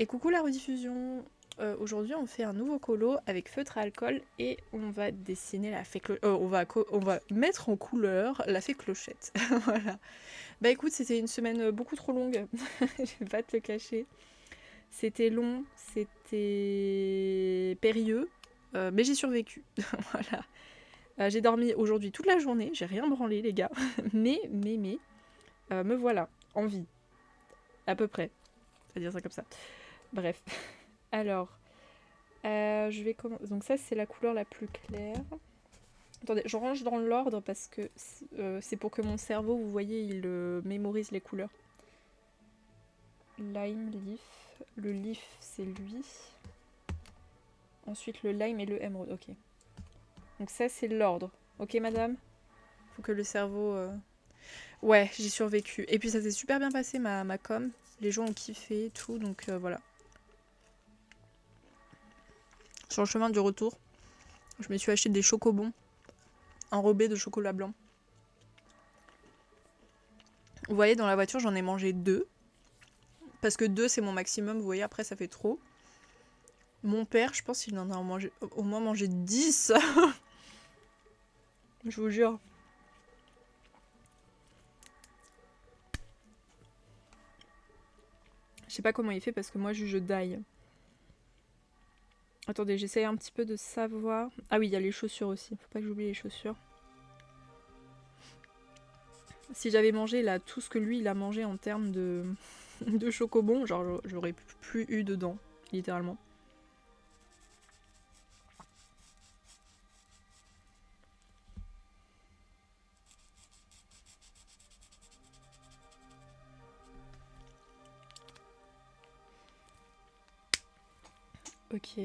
Et coucou la rediffusion. Aujourd'hui on fait un nouveau colo avec feutre à alcool et on va dessiner la fée clochette. On va mettre en couleur la fée clochette. Voilà. Bah écoute, c'était une semaine beaucoup trop longue. Je vais pas te le cacher. C'était long, c'était périlleux, mais j'ai survécu. Voilà. J'ai dormi aujourd'hui toute la journée, j'ai rien branlé les gars. mais, me voilà, en vie. À peu près. On va dire ça comme ça. Bref. Alors, je vais commencer. Donc ça, c'est la couleur la plus claire. Attendez, je range dans l'ordre parce que c'est pour que mon cerveau, vous voyez, il mémorise les couleurs. Lime, leaf. Le leaf, c'est lui. Ensuite, le lime et le emerald. Ok. Donc ça, c'est l'ordre. Ok, madame? Faut que le cerveau... Ouais, j'ai survécu. Et puis ça s'est super bien passé, ma com. Les gens ont kiffé et tout, donc voilà. Sur le chemin du retour, je me suis acheté des chocobons enrobés de chocolat blanc. Vous voyez, dans la voiture, j'en ai mangé 2. Parce que 2, c'est mon maximum, vous voyez, après, ça fait trop. Mon père, je pense qu'il en a au moins mangé 10. Je vous jure. Je sais pas comment il fait parce que moi, je daille. Attendez, j'essaye un petit peu de savoir. Ah oui, il y a les chaussures aussi. Faut pas que j'oublie les chaussures. Si j'avais mangé là tout ce que lui, il a mangé en termes de, de chocobon, genre j'aurais plus eu dedans, littéralement. Ok.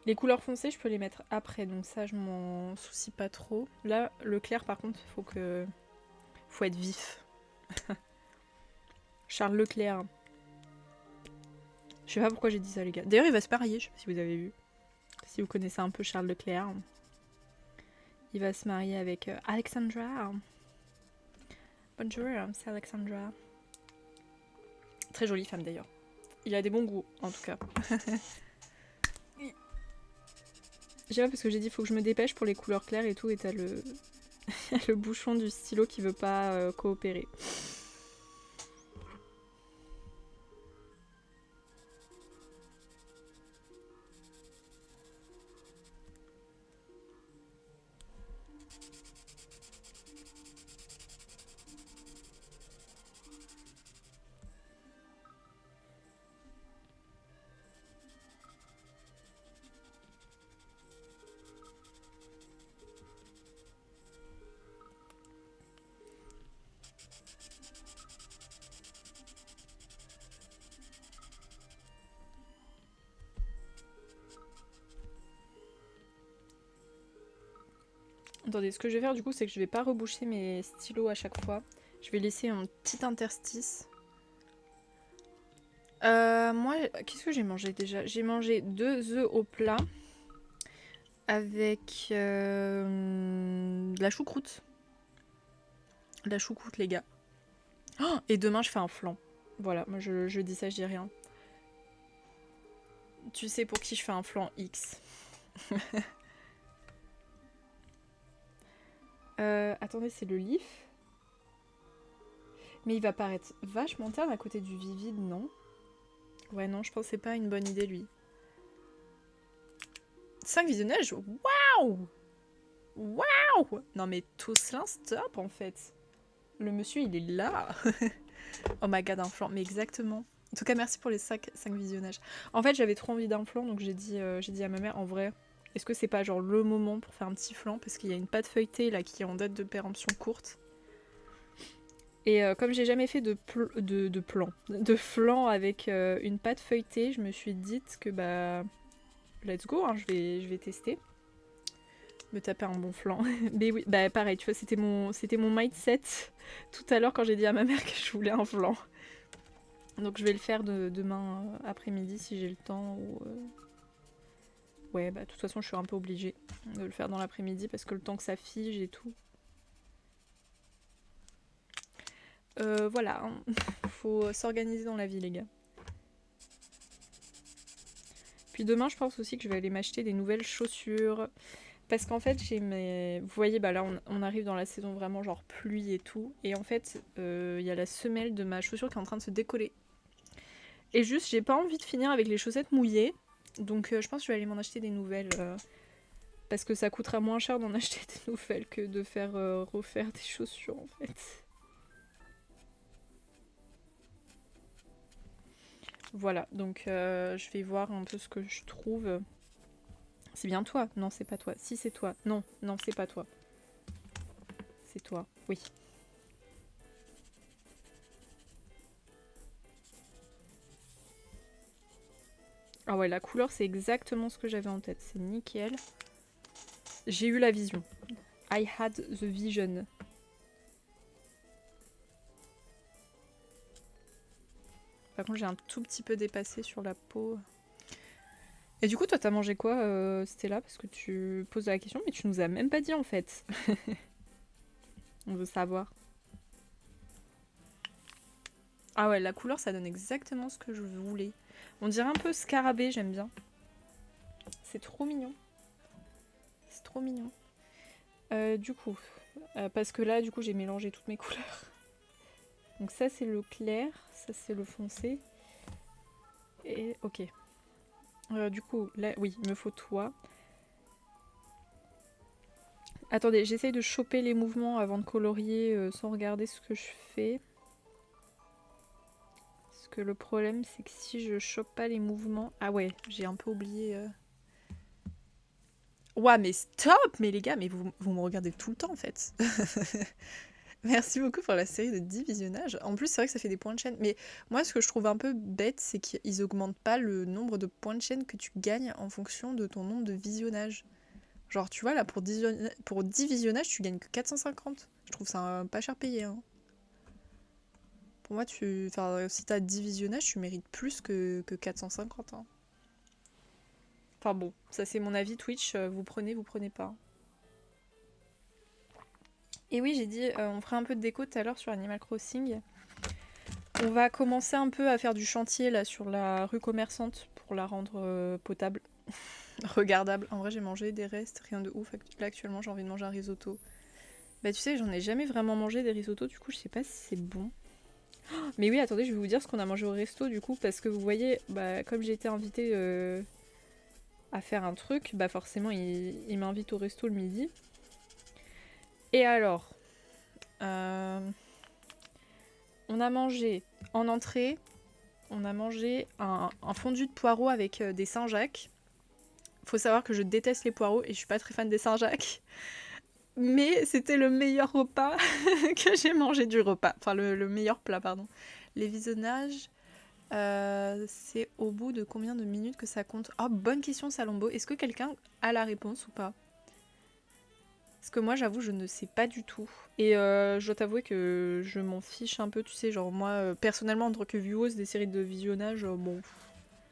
Les couleurs foncées, je peux les mettre après, donc ça, je m'en soucie pas trop. Là, le clair, par contre, faut être vif. Charles Leclerc. Je sais pas pourquoi j'ai dit ça, les gars. D'ailleurs, il va se marier, je sais pas si vous avez vu. Si vous connaissez un peu Charles Leclerc. Il va se marier avec Alexandra. Bonjour, c'est Alexandra. Très jolie femme, d'ailleurs. Il a des bons goûts, en tout cas. Je sais pas, parce que j'ai dit faut que je me dépêche pour les couleurs claires et tout, et t'as le... le bouchon du stylo qui veut pas coopérer. Attendez, ce que je vais faire du coup, c'est que je vais pas reboucher mes stylos à chaque fois. Je vais laisser un petit interstice. Moi, qu'est-ce que j'ai mangé déjà? J'ai mangé 2 œufs au plat avec de la choucroute. De la choucroute, les gars. Oh, et demain, je fais un flan. Voilà, moi je dis ça, je dis rien. Tu sais pour qui je fais un flan X. Attendez, c'est le leaf. Mais il va paraître vachement terne à côté du vivide, non? Ouais, non, je pense que c'est pas une bonne idée, lui. 5 visionnages? Waouh! Waouh! Non mais tout cela stop en fait. Le monsieur il est là. Oh my god, un flan, mais exactement. En tout cas, merci pour les 5 visionnages. En fait, j'avais trop envie d'un flan, donc j'ai dit à ma mère, en vrai, est-ce que c'est pas genre le moment pour faire un petit flan? Parce qu'il y a une pâte feuilletée là qui est en date de péremption courte. Et comme j'ai jamais fait de flan avec une pâte feuilletée, je me suis dit que bah let's go, hein, je vais tester. Me taper un bon flan. Mais oui, bah pareil, tu vois, c'était mon mindset tout à l'heure quand j'ai dit à ma mère que je voulais un flan. Donc je vais le faire demain après-midi si j'ai le temps. Ouais, bah de toute façon, je suis un peu obligée de le faire dans l'après-midi parce que le temps que ça fige et tout. Voilà, hein. faut s'organiser dans la vie, les gars. Puis demain, je pense aussi que je vais aller m'acheter des nouvelles chaussures. Parce qu'en fait, j'ai mes... Vous voyez, bah là, on arrive dans la saison vraiment genre pluie et tout. Et en fait, il y a la semelle de ma chaussure qui est en train de se décoller. Et juste, j'ai pas envie de finir avec les chaussettes mouillées. Donc je pense que je vais aller m'en acheter des nouvelles. Parce que ça coûtera moins cher d'en acheter des nouvelles que de faire refaire des chaussures, en fait. Voilà, donc je vais voir un peu ce que je trouve. C'est bien toi? Non, c'est pas toi. Si, c'est toi. Non, non, c'est pas toi. C'est toi, oui. Ah ouais, la couleur, c'est exactement ce que j'avais en tête. C'est nickel. J'ai eu la vision. I had the vision. Par contre, j'ai un tout petit peu dépassé sur la peau. Et du coup, toi, t'as mangé quoi, Stella? Parce que tu poses la question, mais tu nous as même pas dit en fait. On veut savoir. Ah ouais, la couleur, ça donne exactement ce que je voulais. On dirait un peu scarabée, j'aime bien. C'est trop mignon. C'est trop mignon. Du coup, parce que là, du coup, j'ai mélangé toutes mes couleurs. Donc ça, c'est le clair, ça, c'est le foncé. Et ok. Du coup, là, oui, il me faut toi. Attendez, j'essaye de choper les mouvements avant de colorier sans regarder ce que je fais. Parce que le problème, c'est que si je chope pas les mouvements... Ah ouais, j'ai un peu oublié... Ouais, mais stop! Mais les gars, mais vous me regardez tout le temps, en fait. Merci beaucoup pour la série de 10 visionnages. En plus, c'est vrai que ça fait des points de chaîne. Mais moi, ce que je trouve un peu bête, c'est qu'ils augmentent pas le nombre de points de chaîne que tu gagnes en fonction de ton nombre de visionnages. Genre, tu vois, là, pour 10 visionnages, tu gagnes que 450. Je trouve ça pas cher payé, hein. Pour moi, si t'as 10 visionnages, tu mérites plus que 450, hein. Enfin bon, ça c'est mon avis Twitch, vous prenez pas. Et oui, j'ai dit, on ferait un peu de déco tout à l'heure sur Animal Crossing. On va commencer un peu à faire du chantier là sur la rue commerçante pour la rendre potable, regardable. En vrai, j'ai mangé des restes, rien de ouf. Là, actuellement, j'ai envie de manger un risotto. Bah, tu sais, j'en ai jamais vraiment mangé des risottos, du coup, je sais pas si c'est bon. Mais oui, attendez, je vais vous dire ce qu'on a mangé au resto, du coup, parce que vous voyez, bah, comme j'ai été invitée à faire un truc, bah forcément, il m'invite au resto le midi. Et alors, on a mangé en entrée, on a mangé un fondu de poireaux avec des Saint-Jacques. Faut savoir que je déteste les poireaux et je suis pas très fan des Saint-Jacques. Mais c'était le meilleur repas que j'ai mangé du repas. Enfin, le meilleur plat, pardon. Les visionnages, c'est au bout de combien de minutes que ça compte? Oh, bonne question, Salombo. Est-ce que quelqu'un a la réponse ou pas? Parce que moi, j'avoue, je ne sais pas du tout. Et je dois t'avouer que je m'en fiche un peu, tu sais, genre moi, personnellement, en tant que vieweuse des séries de visionnage, bon,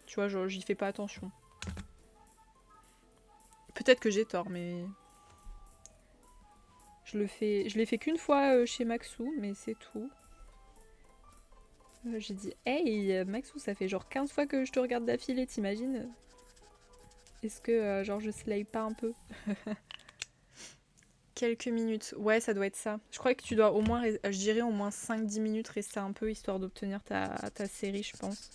tu vois, genre, j'y fais pas attention. Peut-être que j'ai tort, mais... Je l'ai fait qu'une fois chez Maxou, mais c'est tout. J'ai dit, hey, Maxou, ça fait genre 15 fois que je te regarde d'affilée, t'imagines? Est-ce que, genre, je slay pas un peu? Quelques minutes. Ouais, ça doit être ça. Je crois que tu dois au moins, je dirais au moins 5-10 minutes rester un peu, histoire d'obtenir ta série, je pense.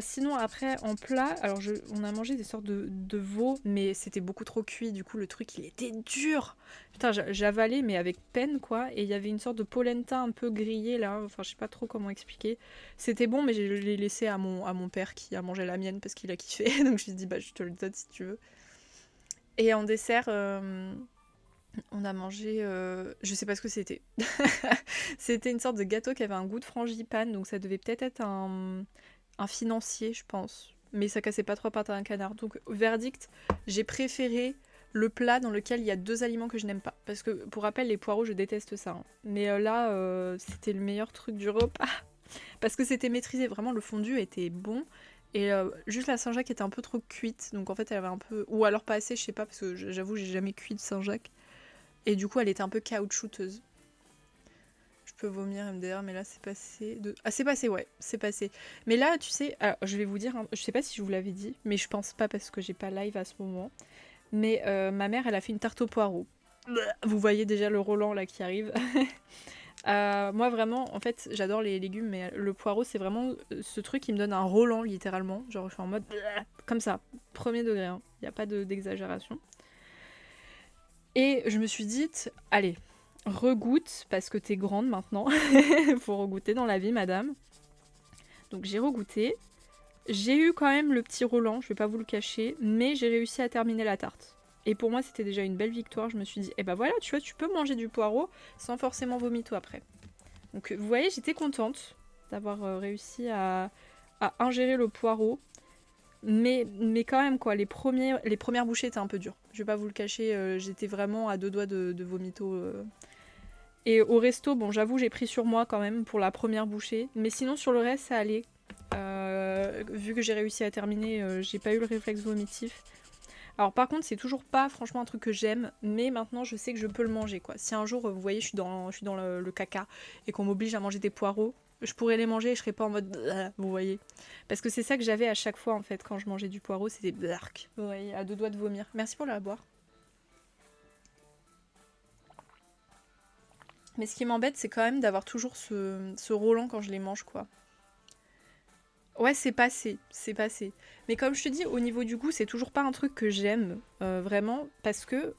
Sinon, après, en plat, alors on a mangé des sortes de veau, mais c'était beaucoup trop cuit, du coup, le truc, il était dur. Putain, j'avalais, mais avec peine, quoi. Et il y avait une sorte de polenta un peu grillée, là. Enfin, je sais pas trop comment expliquer. C'était bon, mais je l'ai laissé à mon père qui a mangé la mienne parce qu'il a kiffé. Donc, je me suis dit, bah, je te le donne si tu veux. Et en dessert... on a mangé, je sais pas ce que c'était. C'était une sorte de gâteau qui avait un goût de frangipane, donc ça devait peut-être être un financier, je pense. Mais ça cassait pas trop pattes à un canard. Donc, verdict, j'ai préféré le plat dans lequel il y a 2 aliments que je n'aime pas. Parce que, pour rappel, les poireaux, je déteste ça, hein. Mais là, c'était le meilleur truc du repas. Parce que c'était maîtrisé. Vraiment, le fondu était bon. Et juste la Saint-Jacques était un peu trop cuite. Donc, en fait, elle avait un peu... Ou alors pas assez, je sais pas, parce que j'avoue, j'ai jamais cuit de Saint-Jacques. Et du coup, elle était un peu caoutchouteuse. peux vomir MDR, mais là c'est passé de... Ah c'est passé, ouais, c'est passé. Mais là, tu sais, alors, je vais vous dire, je sais pas si je vous l'avais dit, mais je pense pas parce que j'ai pas live à ce moment. Mais ma mère, elle a fait une tarte au poireau. Vous voyez déjà le Roland là qui arrive. Moi vraiment, en fait, j'adore les légumes, mais le poireau, c'est vraiment ce truc qui me donne un Roland littéralement. Genre je suis en mode comme ça, premier degré, hein. Y a pas d'exagération. Et je me suis dit, allez, regoute, parce que t'es grande maintenant. Faut regoûter dans la vie, madame. Donc j'ai regoûté. J'ai eu quand même le petit Roland, je vais pas vous le cacher, mais j'ai réussi à terminer la tarte. Et pour moi, c'était déjà une belle victoire. Je me suis dit, eh ben voilà, tu vois, tu peux manger du poireau sans forcément vomito après. Donc vous voyez, j'étais contente d'avoir réussi à ingérer le poireau. Mais quand même, quoi, les premières bouchées étaient un peu dures. Je vais pas vous le cacher, j'étais vraiment à deux doigts de vomito. Et au resto, bon, j'avoue, j'ai pris sur moi quand même pour la première bouchée. Mais sinon, sur le reste, ça allait. Vu que j'ai réussi à terminer, j'ai pas eu le réflexe vomitif. Alors par contre, c'est toujours pas franchement un truc que j'aime, mais maintenant je sais que je peux le manger, quoi. Si un jour, vous voyez, je suis dans le caca et qu'on m'oblige à manger des poireaux, je pourrais les manger et je serais pas en mode vous voyez. Parce que c'est ça que j'avais à chaque fois en fait quand je mangeais du poireau, c'était blark. Vous voyez, à deux doigts de vomir. Merci pour la boire. Mais ce qui m'embête, c'est quand même d'avoir toujours ce Roland quand je les mange, quoi. Ouais, c'est passé, c'est passé. Mais comme je te dis, au niveau du goût, c'est toujours pas un truc que j'aime vraiment, parce que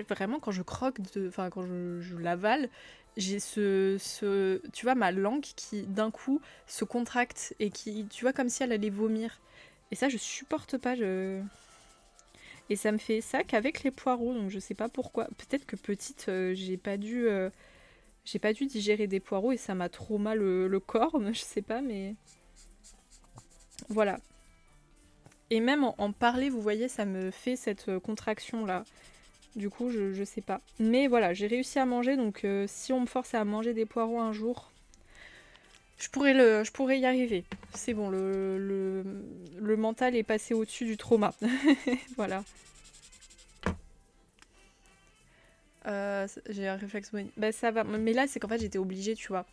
vraiment quand je croque, enfin quand je l'avale, j'ai tu vois, ma langue qui d'un coup se contracte et qui, tu vois, comme si elle allait vomir. Et ça, je supporte pas. Et ça me fait ça qu'avec les poireaux, donc je sais pas pourquoi. Peut-être que petite, j'ai pas dû digérer des poireaux et ça m'a trop mal le corps, je sais pas, mais voilà. Et même en parler, vous voyez, ça me fait cette contraction-là. Du coup, je sais pas. Mais voilà, j'ai réussi à manger, donc si on me force à manger des poireaux un jour, je pourrais y arriver. C'est bon, le mental est passé au-dessus du trauma. Voilà. J'ai un réflexe... Bah ça va, mais là c'est qu'en fait j'étais obligée, tu vois.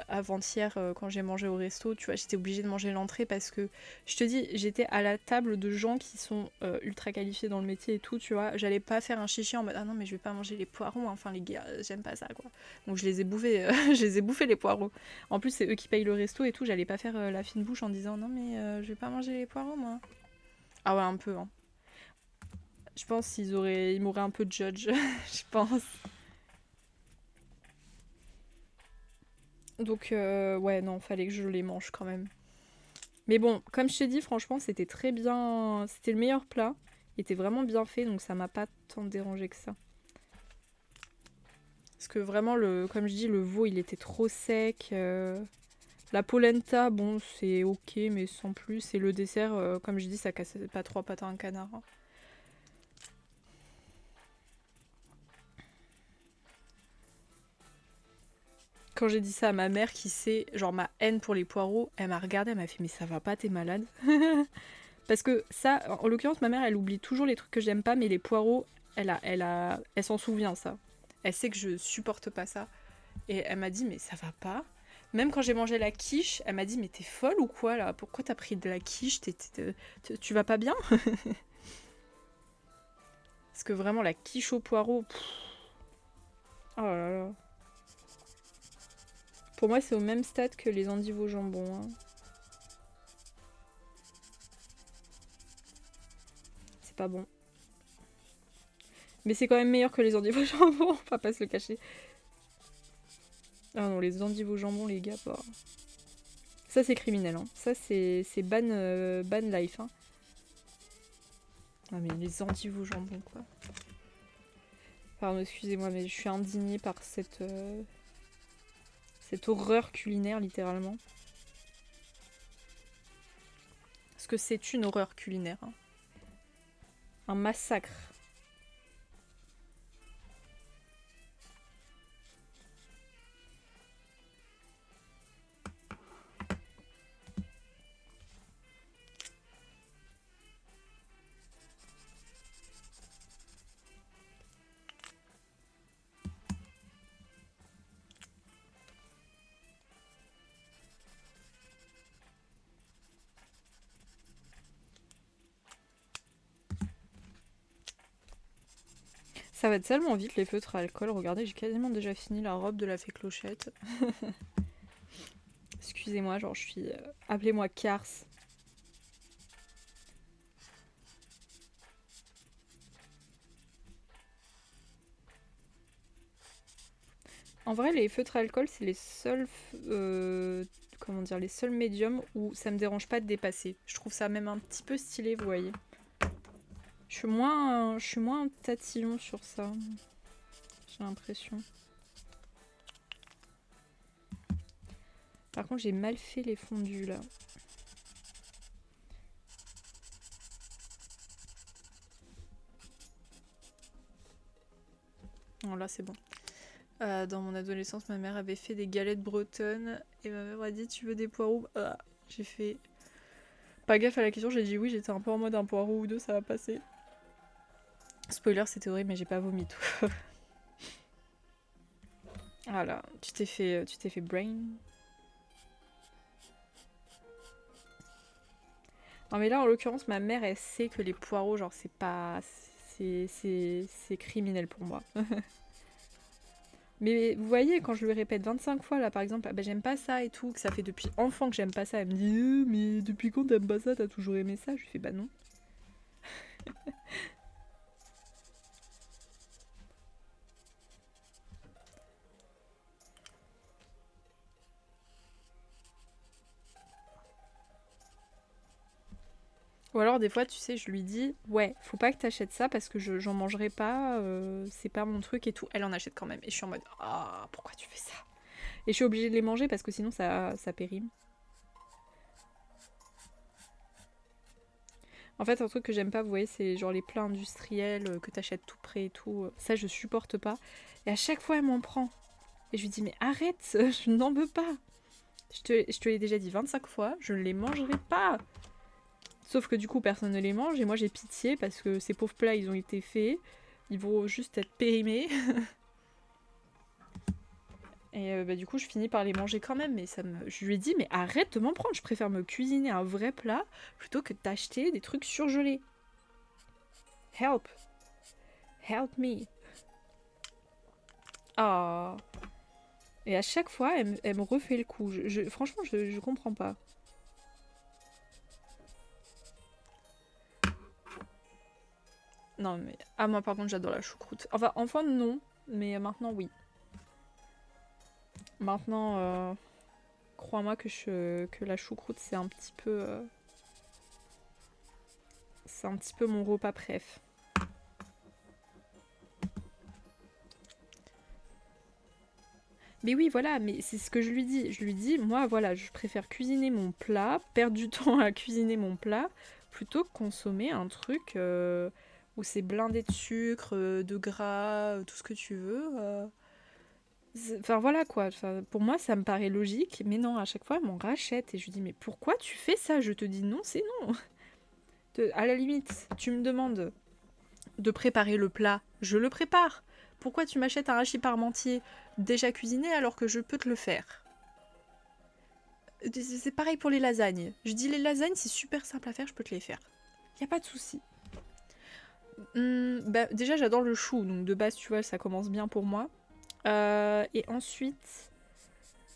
Avant-hier, quand j'ai mangé au resto, tu vois, j'étais obligée de manger l'entrée parce que, je te dis, j'étais à la table de gens qui sont ultra qualifiés dans le métier et tout, tu vois. J'allais pas faire un chichi en mode ah non, mais je vais pas manger les poireaux, enfin les gars, j'aime pas ça, quoi. Donc je les ai bouffés, je les ai bouffés les poireaux. En plus, c'est eux qui payent le resto et tout, j'allais pas faire la fine bouche en disant non, mais je vais pas manger les poireaux, moi. Ah ouais, un peu, hein. Je pense ils m'auraient un peu judge, je pense. Donc, ouais, non, fallait que je les mange quand même. Mais bon, comme je t'ai dit, franchement, c'était très bien. C'était le meilleur plat. Il était vraiment bien fait, donc ça m'a pas tant dérangé que ça. Parce que vraiment, comme je dis, le veau, il était trop sec. La polenta, bon, c'est ok, mais sans plus. Et le dessert, comme je dis, ça cassait pas trois pattes à un canard, hein. Quand j'ai dit ça à ma mère, qui sait, genre ma haine pour les poireaux, elle m'a regardée, elle m'a fait mais ça va pas, t'es malade. Parce que ça, en l'occurrence, ma mère, elle oublie toujours les trucs que j'aime pas, mais les poireaux, elle s'en souvient, ça. Elle sait que je supporte pas ça. Et elle m'a dit, mais ça va pas. Même quand j'ai mangé la quiche, elle m'a dit, mais t'es folle ou quoi, là? Pourquoi t'as pris de la quiche? Tu vas pas bien? Parce que vraiment, la quiche au poireau... Oh là là. Pour moi, c'est au même stade que les endives au jambon, hein. C'est pas bon. Mais c'est quand même meilleur que les endives au jambon, on va pas se le cacher. Ah non, les endives au jambon, les gars, bah... Ça, c'est criminel, hein. Ça, c'est ban life, hein. Ah, mais les endives au jambon, quoi. Pardon, excusez-moi, mais je suis indignée par cette horreur culinaire, littéralement. Parce que c'est une horreur culinaire, hein. Un massacre. Ça va tellement vite les feutres à alcool. Regardez, j'ai quasiment déjà fini la robe de la fée Clochette. Excusez-moi, genre je suis... appelez-moi Cars. En vrai, les feutres à alcool, c'est les seuls... comment dire, les seuls médiums où ça me dérange pas de dépasser. Je trouve ça même un petit peu stylé, vous voyez. Je suis moins tatillon sur ça. J'ai l'impression. Par contre, j'ai mal fait les fondus, là. Non, là, c'est bon. Dans mon adolescence, ma mère avait fait des galettes bretonnes et ma mère m'a dit tu veux des poireaux? J'ai fait pas gaffe à la question, j'ai dit oui, j'étais un peu en mode un poireau ou deux, ça va passer. Spoiler, c'était horrible, mais j'ai pas vomi tout. Voilà, tu t'es fait brain. Non mais là, en l'occurrence, ma mère, elle sait que les poireaux, genre, c'est pas... C'est criminel pour moi. Mais vous voyez, quand je lui répète 25 fois, là, par exemple, ah bah, j'aime pas ça et tout, que ça fait depuis enfant que j'aime pas ça, elle me dit mais depuis quand t'aimes pas ça? T'as toujours aimé ça? Je lui fais bah non. Ou alors des fois, tu sais, je lui dis ouais, faut pas que t'achètes ça parce que j'en mangerai pas, c'est pas mon truc et tout. Elle en achète quand même. Et je suis en mode ah, pourquoi tu fais ça? Et je suis obligée de les manger parce que sinon ça périme. En fait, un truc que j'aime pas, vous voyez, c'est genre les plats industriels que t'achètes tout prêt et tout. Ça, je supporte pas. Et à chaque fois, elle m'en prend. Et je lui dis mais arrête, je n'en veux pas. Je te l'ai déjà dit 25 fois, je ne les mangerai pas. Sauf que du coup, personne ne les mange et moi j'ai pitié parce que ces pauvres plats, ils ont été faits. Ils vont juste être périmés. Et bah, du coup, je finis par les manger quand même. Mais je lui ai dit, mais arrête de m'en prendre. Je préfère me cuisiner un vrai plat plutôt que d'acheter des trucs surgelés. Help. Help me. Ah. Et à chaque fois, elle me refait le coup. Franchement, je comprends pas. Non, mais... Ah, moi, par contre, j'adore la choucroute. Enfin, enfant, non. Mais maintenant, oui. Maintenant, crois-moi que la choucroute, c'est un petit peu... c'est un petit peu mon repas préf. Mais oui, voilà, mais c'est ce que je lui dis. Je lui dis, moi, voilà, je préfère cuisiner mon plat, perdre du temps à cuisiner mon plat, plutôt que consommer un truc où c'est blindé de sucre, de gras, tout ce que tu veux. Enfin voilà quoi, enfin, pour moi ça me paraît logique, mais non, à chaque fois elle m'en rachète et je lui dis mais pourquoi tu fais ça? Je te dis non, c'est non. À la limite, tu me demandes de préparer le plat, je le prépare. Pourquoi tu m'achètes un hachis parmentier déjà cuisiné alors que je peux te le faire? C'est pareil pour les lasagnes. Je dis les lasagnes c'est super simple à faire, je peux te les faire. Y a pas de souci. Bah, déjà j'adore le chou, donc de base tu vois ça commence bien pour moi. Et ensuite,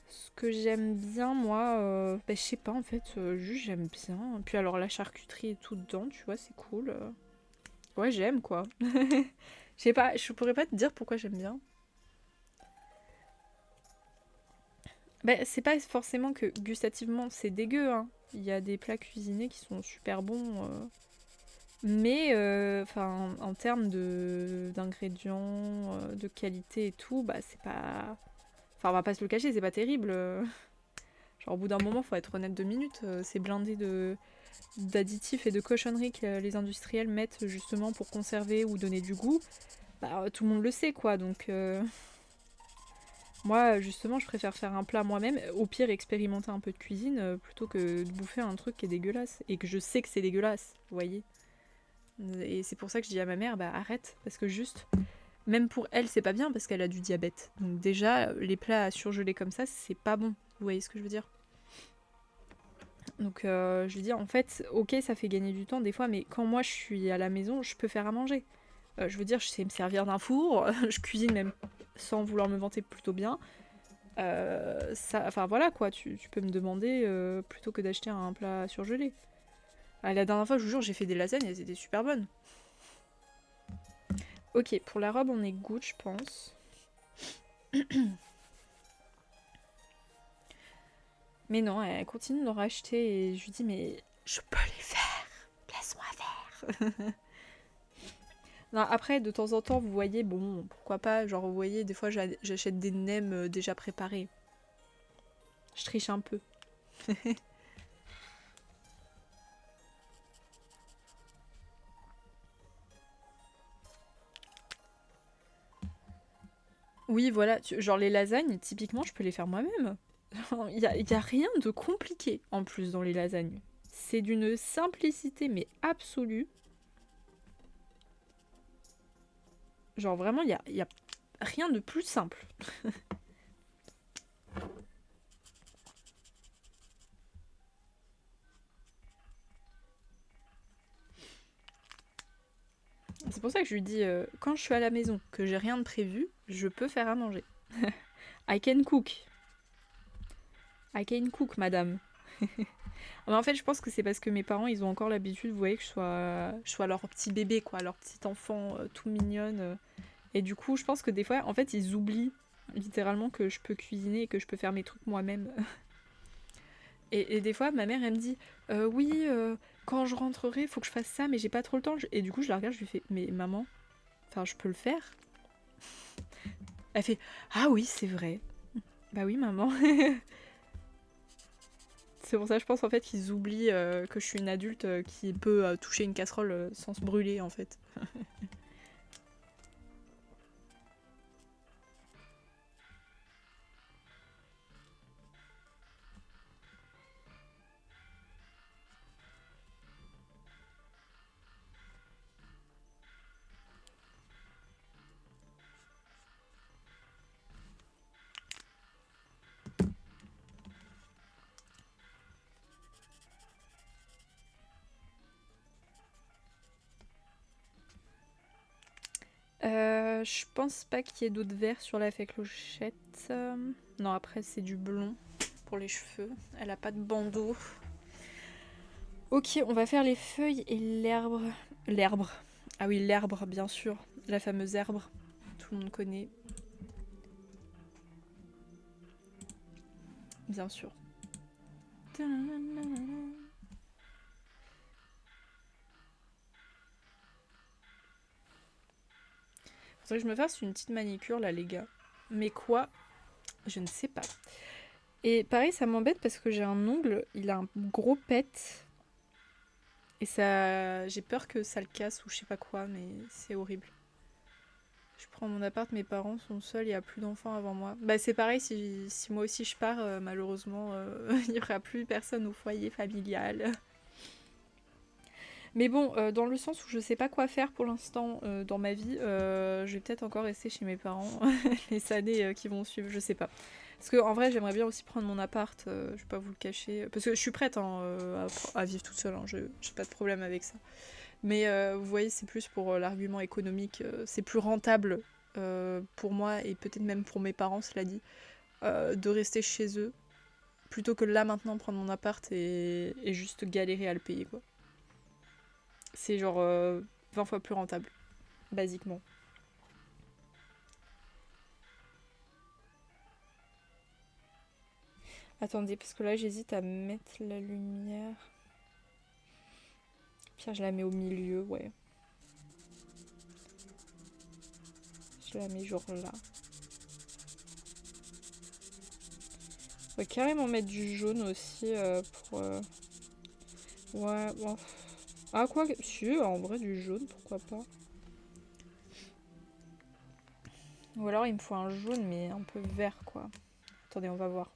ce que j'aime bien, moi, bah, je sais pas, en fait, juste j'aime bien. Puis alors la charcuterie et tout dedans, tu vois, c'est cool. Ouais, j'aime, quoi. Je sais pas, je pourrais pas te dire pourquoi j'aime bien. Bah, c'est pas forcément que gustativement c'est dégueu, hein. Il y a des plats cuisinés qui sont super bons. Mais, enfin, en termes d'ingrédients, de qualité et tout, bah, c'est pas... Enfin, on va pas se le cacher, c'est pas terrible. Genre, au bout d'un moment, faut être honnête 2 minutes. C'est blindé d'additifs et de cochonneries que les industriels mettent justement pour conserver ou donner du goût. Bah, tout le monde le sait, quoi. Donc, moi, justement, je préfère faire un plat moi-même. Au pire, expérimenter un peu de cuisine plutôt que de bouffer un truc qui est dégueulasse. Et que je sais que c'est dégueulasse, vous voyez. Et c'est pour ça que je dis à ma mère, bah arrête. Parce que juste, même pour elle, c'est pas bien parce qu'elle a du diabète. Donc, déjà, les plats à surgeler comme ça, c'est pas bon. Vous voyez ce que je veux dire? Donc je lui dis en fait, ok ça fait gagner du temps des fois, mais quand moi je suis à la maison, je peux faire à manger. Je veux dire, je sais me servir d'un four, je cuisine même sans vouloir me vanter plutôt bien. Enfin voilà quoi, tu peux me demander plutôt que d'acheter un plat surgelé. Ah, la dernière fois, je vous jure, j'ai fait des lasagnes, elles étaient super bonnes. Ok, pour la robe, on est good, je pense. Mais non, elle continue d'en racheter et je lui dis, mais je peux les faire, laisse-moi faire. Non, après, de temps en temps, vous voyez, bon, pourquoi pas, genre, vous voyez, des fois, j'achète des nems déjà préparés. Je triche un peu. Oui, voilà, genre les lasagnes, typiquement, je peux les faire moi-même. Il y a rien de compliqué, en plus, dans les lasagnes. C'est d'une simplicité, mais absolue. Genre, vraiment, il y a rien de plus simple. C'est pour ça que je lui dis, quand je suis à la maison, que j'ai rien de prévu, je peux faire à manger. I can cook. I can cook, madame. Mais en fait, je pense que c'est parce que mes parents, ils ont encore l'habitude, vous voyez, que je sois leur petit bébé, quoi, leur petit enfant tout mignonne. Et du coup, je pense que des fois, en fait, ils oublient littéralement que je peux cuisiner et que je peux faire mes trucs moi-même. Et des fois, ma mère, elle me dit, oui, quand je rentrerai, il faut que je fasse ça, mais j'ai pas trop le temps. Et du coup, je la regarde, je lui fais, mais maman, enfin, je peux le faire. Elle fait, ah oui, c'est vrai. Bah oui, maman. C'est pour ça, je pense en fait qu'ils oublient que je suis une adulte qui peut toucher une casserole sans se brûler en fait. Je pense pas qu'il y ait d'autres verres sur la fée clochette. Non, après c'est du blond pour les cheveux. Elle a pas de bandeau. Ok, on va faire les feuilles et l'herbe. L'herbe. Ah oui, l'herbe, bien sûr. La fameuse herbe. Tout le monde connaît. Bien sûr. Faudrait que je me fasse une petite manicure là, les gars. Mais quoi? Je ne sais pas. Et pareil, ça m'embête parce que j'ai un ongle, il a un gros pet. Et ça, j'ai peur que ça le casse ou je sais pas quoi, mais c'est horrible. Je prends mon appart, mes parents sont seuls, il n'y a plus d'enfants avant moi. Bah c'est pareil, si moi aussi je pars, malheureusement, il n'y aura plus personne au foyer familial. Mais bon, dans le sens où je sais pas quoi faire pour l'instant dans ma vie, je vais peut-être encore rester chez mes parents les années qui vont suivre, je sais pas. Parce que en vrai, j'aimerais bien aussi prendre mon appart, je vais pas vous le cacher. Parce que je suis prête hein, à vivre toute seule, hein, j'ai pas de problème avec ça. Mais vous voyez, c'est plus pour l'argument économique, c'est plus rentable pour moi et peut-être même pour mes parents, cela dit, de rester chez eux plutôt que là maintenant prendre mon appart et juste galérer à le payer quoi. C'est genre 20 fois plus rentable, basiquement. Attendez, parce que là j'hésite à mettre la lumière. Puis je la mets au milieu, ouais. Je la mets genre là. On va carrément mettre du jaune aussi pour... Ouais, bon. Ah quoi, si, en vrai du jaune, pourquoi pas. Ou alors il me faut un jaune mais un peu vert quoi. Attendez, on va voir.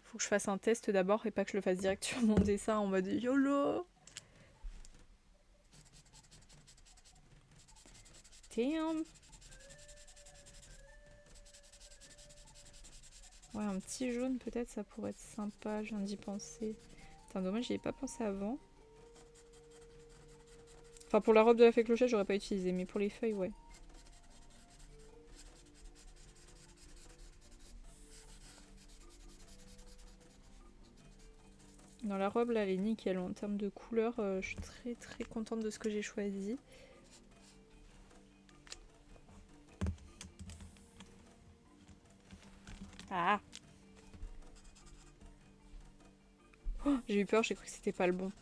Faut que je fasse un test d'abord et pas que je le fasse direct sur mon dessin en mode YOLO. Damn. Ouais, un petit jaune peut-être ça pourrait être sympa, je viens d'y penser. Putain, dommage, j'y ai pas pensé avant. Enfin, pour la robe de la fée clochette, j'aurais pas utilisé, mais pour les feuilles, ouais. Dans la robe, là, elle est nickel. En termes de couleur, je suis très très contente de ce que j'ai choisi. Ah! Oh, j'ai eu peur, j'ai cru que c'était pas le bon.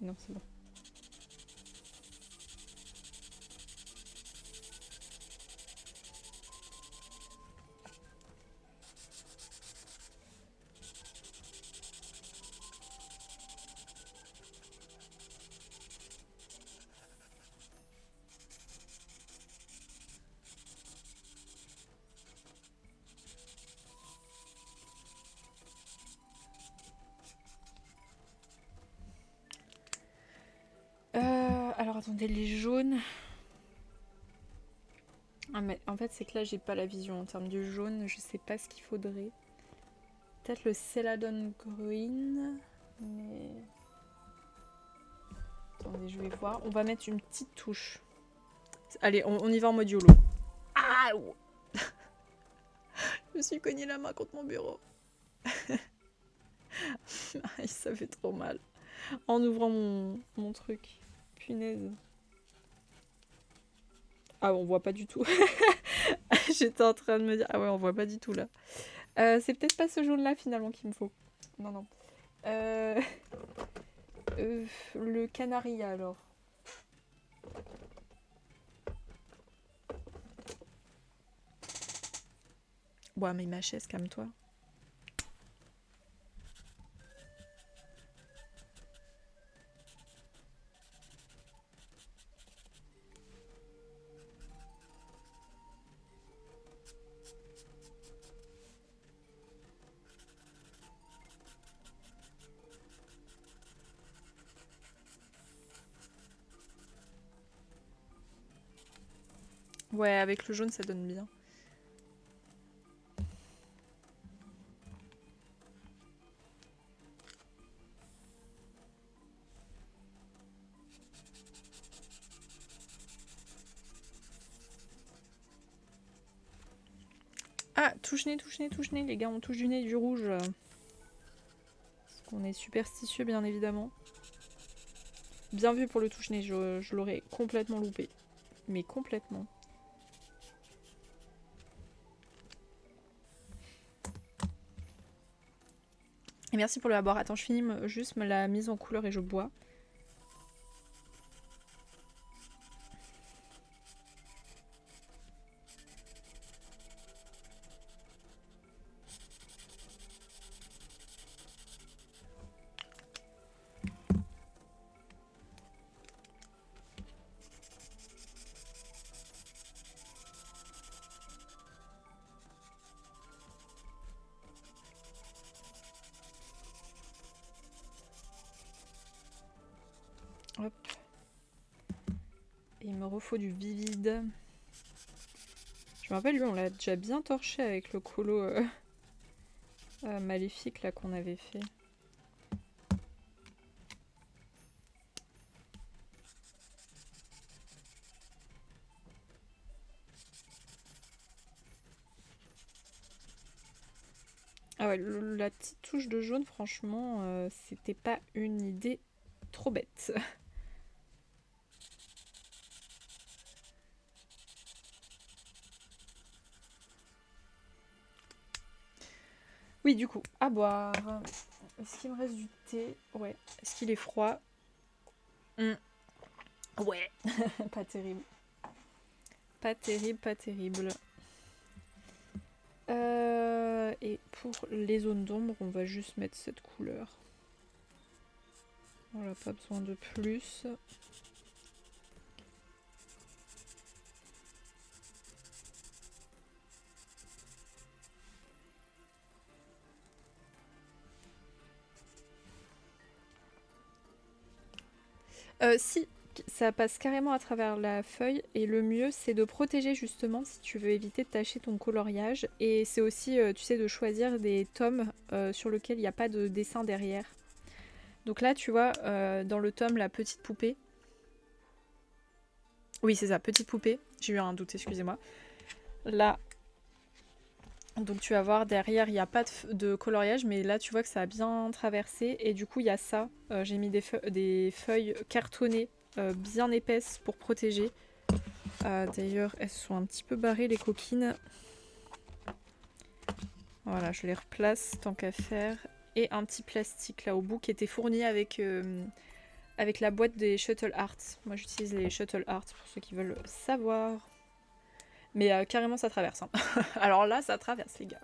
Non, c'est bon. Alors attendez, les jaunes. Ah, mais en fait, c'est que là, j'ai pas la vision en termes de jaune. Je sais pas ce qu'il faudrait. Peut-être le Celadon Green. Mais. Attendez, je vais voir. On va mettre une petite touche. Allez, on y va en mode YOLO. Ah! Je me suis cogné la main contre mon bureau. Ça fait trop mal. En ouvrant mon truc. Punaise. Ah, on voit pas du tout. J'étais en train de me dire, ah ouais, on voit pas du tout là. C'est peut-être pas ce jaune là finalement qu'il me faut. Non, non. Le canari alors. Ouais, mais ma chaise, calme-toi. Ouais, avec le jaune, ça donne bien. Ah, touche-nez, touche-nez, touche-nez. Les gars, on touche du nez du rouge. Parce qu'on est superstitieux, bien évidemment. Bien vu pour le touche-nez, je l'aurais complètement loupé. Mais complètement. Et merci pour le abord. Attends, je finis juste la mise en couleur et je bois. Hop. Et il me refaut du vivide. Je me rappelle, lui, on l'a déjà bien torché avec le colo maléfique là qu'on avait fait. Ah ouais, la petite touche de jaune, franchement, c'était pas une idée trop bête. Oui, du coup, à boire. Est-ce qu'il me reste du thé? Ouais. Est-ce qu'il est froid? Ouais. Pas terrible. Pas terrible, pas terrible. Et pour les zones d'ombre, on va juste mettre cette couleur. On n'a pas besoin de plus. Si, ça passe carrément à travers la feuille et le mieux c'est de protéger justement si tu veux éviter de tacher ton coloriage et c'est aussi tu sais de choisir des tomes sur lesquels il n'y a pas de dessin derrière. Donc là tu vois dans le tome la petite poupée, Oui, c'est ça, petite poupée. J'ai eu un doute, excusez-moi. Là, donc tu vas voir, derrière, il n'y a pas de coloriage, mais là, tu vois que ça a bien traversé. Et du coup, il y a ça. J'ai mis des feuilles cartonnées bien épaisses pour protéger. D'ailleurs, elles sont un petit peu barrées, les coquines. Voilà, je les replace tant qu'à faire. Et un petit plastique là au bout qui était fourni avec la boîte des Shuttle Arts. Moi, j'utilise les Shuttle Arts pour ceux qui veulent savoir. Mais carrément, ça traverse. Hein. Alors là, ça traverse, les gars.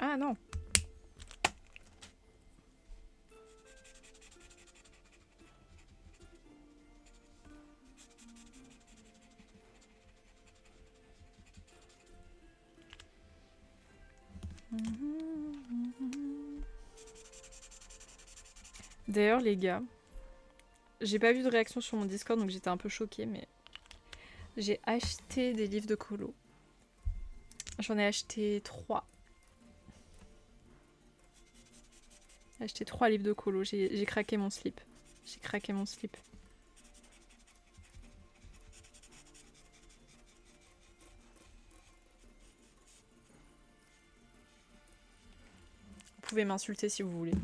Ah non. D'ailleurs, les gars, j'ai pas vu de réaction sur mon Discord, donc j'étais un peu choquée, mais j'ai acheté des livres de colo. J'en ai acheté 3. J'ai acheté 3 livres de colo. J'ai craqué mon slip. J'ai craqué mon slip. Vous pouvez m'insulter si vous voulez.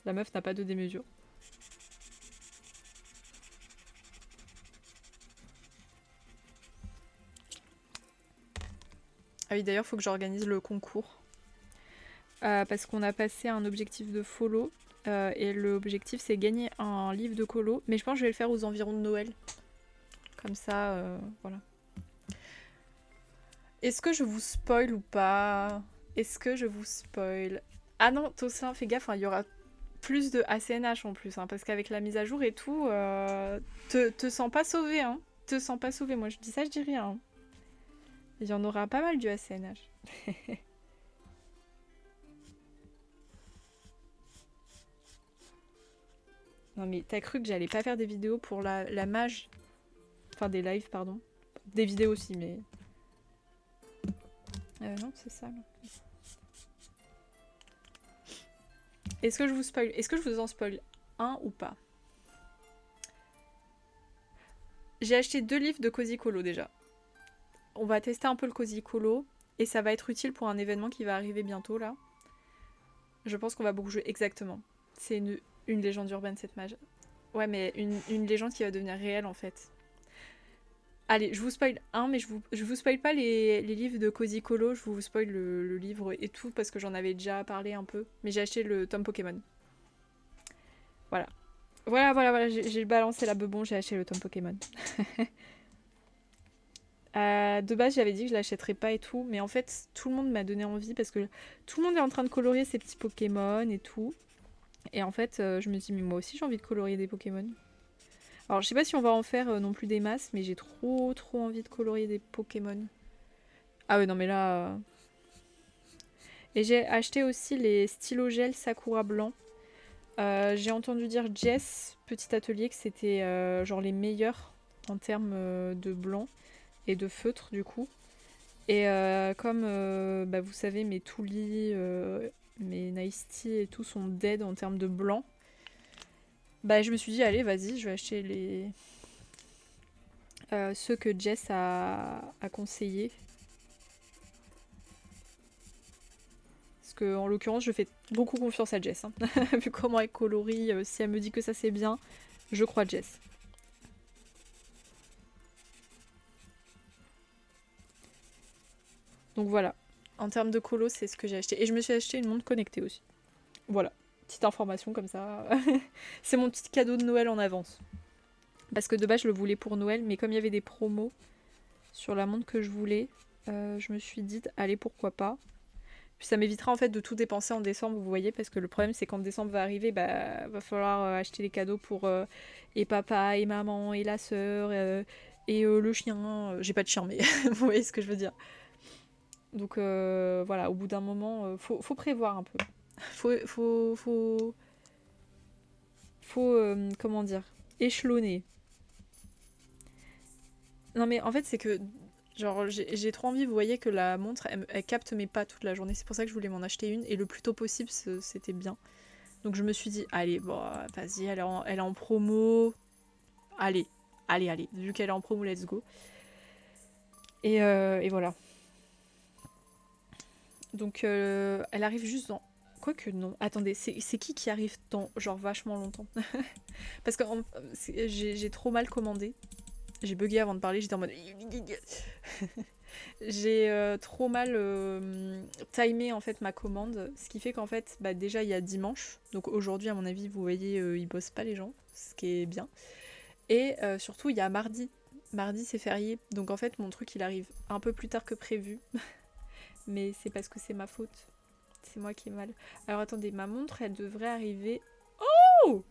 La meuf n'a pas de démesure. Ah oui, d'ailleurs, faut que j'organise le concours. Parce qu'on a passé un objectif de follow. Et l'objectif, c'est gagner un livre de colo. Mais je pense que je vais le faire aux environs de Noël. Comme ça, voilà. Est-ce que je vous spoil ou pas? Est-ce que je vous spoil? Ah non, Tossin, fais gaffe, hein, il y aura plus de ACNH en plus. Hein, parce qu'avec la mise à jour et tout, te sens pas sauvé. Hein. Te sens pas sauvé. Moi, je dis ça, je dis rien. Hein. Il y en aura pas mal du ACNH. Non mais t'as cru que j'allais pas faire des vidéos pour la mage? Enfin des lives, pardon. Des vidéos aussi, mais... non, c'est ça. Est-ce que je vous spoil? Est-ce que je vous en spoil un ou pas? J'ai acheté 2 livres de Cozy Colo déjà. On va tester un peu le Cozy Colo. Et ça va être utile pour un événement qui va arriver bientôt là. Je pense qu'on va beaucoup jouer exactement. C'est une légende urbaine cette mage. Ouais mais une légende qui va devenir réelle en fait. Allez, je vous spoil un, mais je vous spoil pas les livres de Cozy Colo, je vous spoil le livre et tout, parce que j'en avais déjà parlé un peu. Mais j'ai acheté le tome Pokémon. Voilà. Voilà, j'ai balancé la bebon, j'ai acheté le tome Pokémon. De base, j'avais dit que je l'achèterais pas et tout, mais en fait, tout le monde m'a donné envie, parce que tout le monde est en train de colorier ses petits Pokémon et tout. Et en fait, je me dis, mais moi aussi j'ai envie de colorier des Pokémon. Alors je sais pas si on va en faire non plus des masses, mais j'ai trop envie de colorier des Pokémon. Ah ouais non mais là... Et j'ai acheté aussi les stylos gel Sakura blanc. J'ai entendu dire Jess, petit atelier, que c'était genre les meilleurs en termes de blanc et de feutre du coup. Et comme bah, vous savez mes Touli, mes Nice Tea et tout sont dead en termes de blanc. Bah je me suis dit allez vas-y je vais acheter ceux que Jess a conseillé. Parce que en l'occurrence je fais beaucoup confiance à Jess. Hein. Vu comment elle colorie, si elle me dit que ça c'est bien, je crois Jess. Donc voilà, en termes de colo c'est ce que j'ai acheté. Et je me suis acheté une montre connectée aussi. Voilà, petite information comme ça. C'est mon petit cadeau de Noël en avance. Parce que de base je le voulais pour Noël, mais comme il y avait des promos sur la montre que je voulais, je me suis dit allez pourquoi pas. Puis ça m'évitera en fait de tout dépenser en décembre, vous voyez, parce que le problème c'est quand décembre va arriver, bah va falloir acheter les cadeaux pour et papa et maman et la sœur et le chien. J'ai pas de chien mais vous voyez ce que je veux dire. Donc voilà, au bout d'un moment, faut prévoir un peu. Faut comment dire, échelonner. Non mais en fait c'est que genre j'ai trop envie, vous voyez que la montre elle capte mes pas toute la journée, c'est pour ça que je voulais m'en acheter une et le plus tôt possible c'était bien. Donc je me suis dit allez bon vas-y elle est en promo, allez, vu qu'elle est en promo let's go. Et voilà. Donc elle arrive juste dans... Quoique non, attendez, c'est qui arrive dans genre vachement longtemps? Parce que j'ai trop mal commandé. J'ai bugué avant de parler, j'étais en mode... J'ai trop mal timé en fait ma commande, ce qui fait qu'en fait, bah, déjà il y a dimanche, donc aujourd'hui à mon avis vous voyez ils bossent pas les gens, ce qui est bien. Et surtout il y a mardi, mardi c'est férié, donc en fait mon truc il arrive un peu plus tard que prévu, mais c'est parce que c'est ma faute, c'est moi qui ai mal. Alors attendez, ma montre elle devrait arriver... Oh,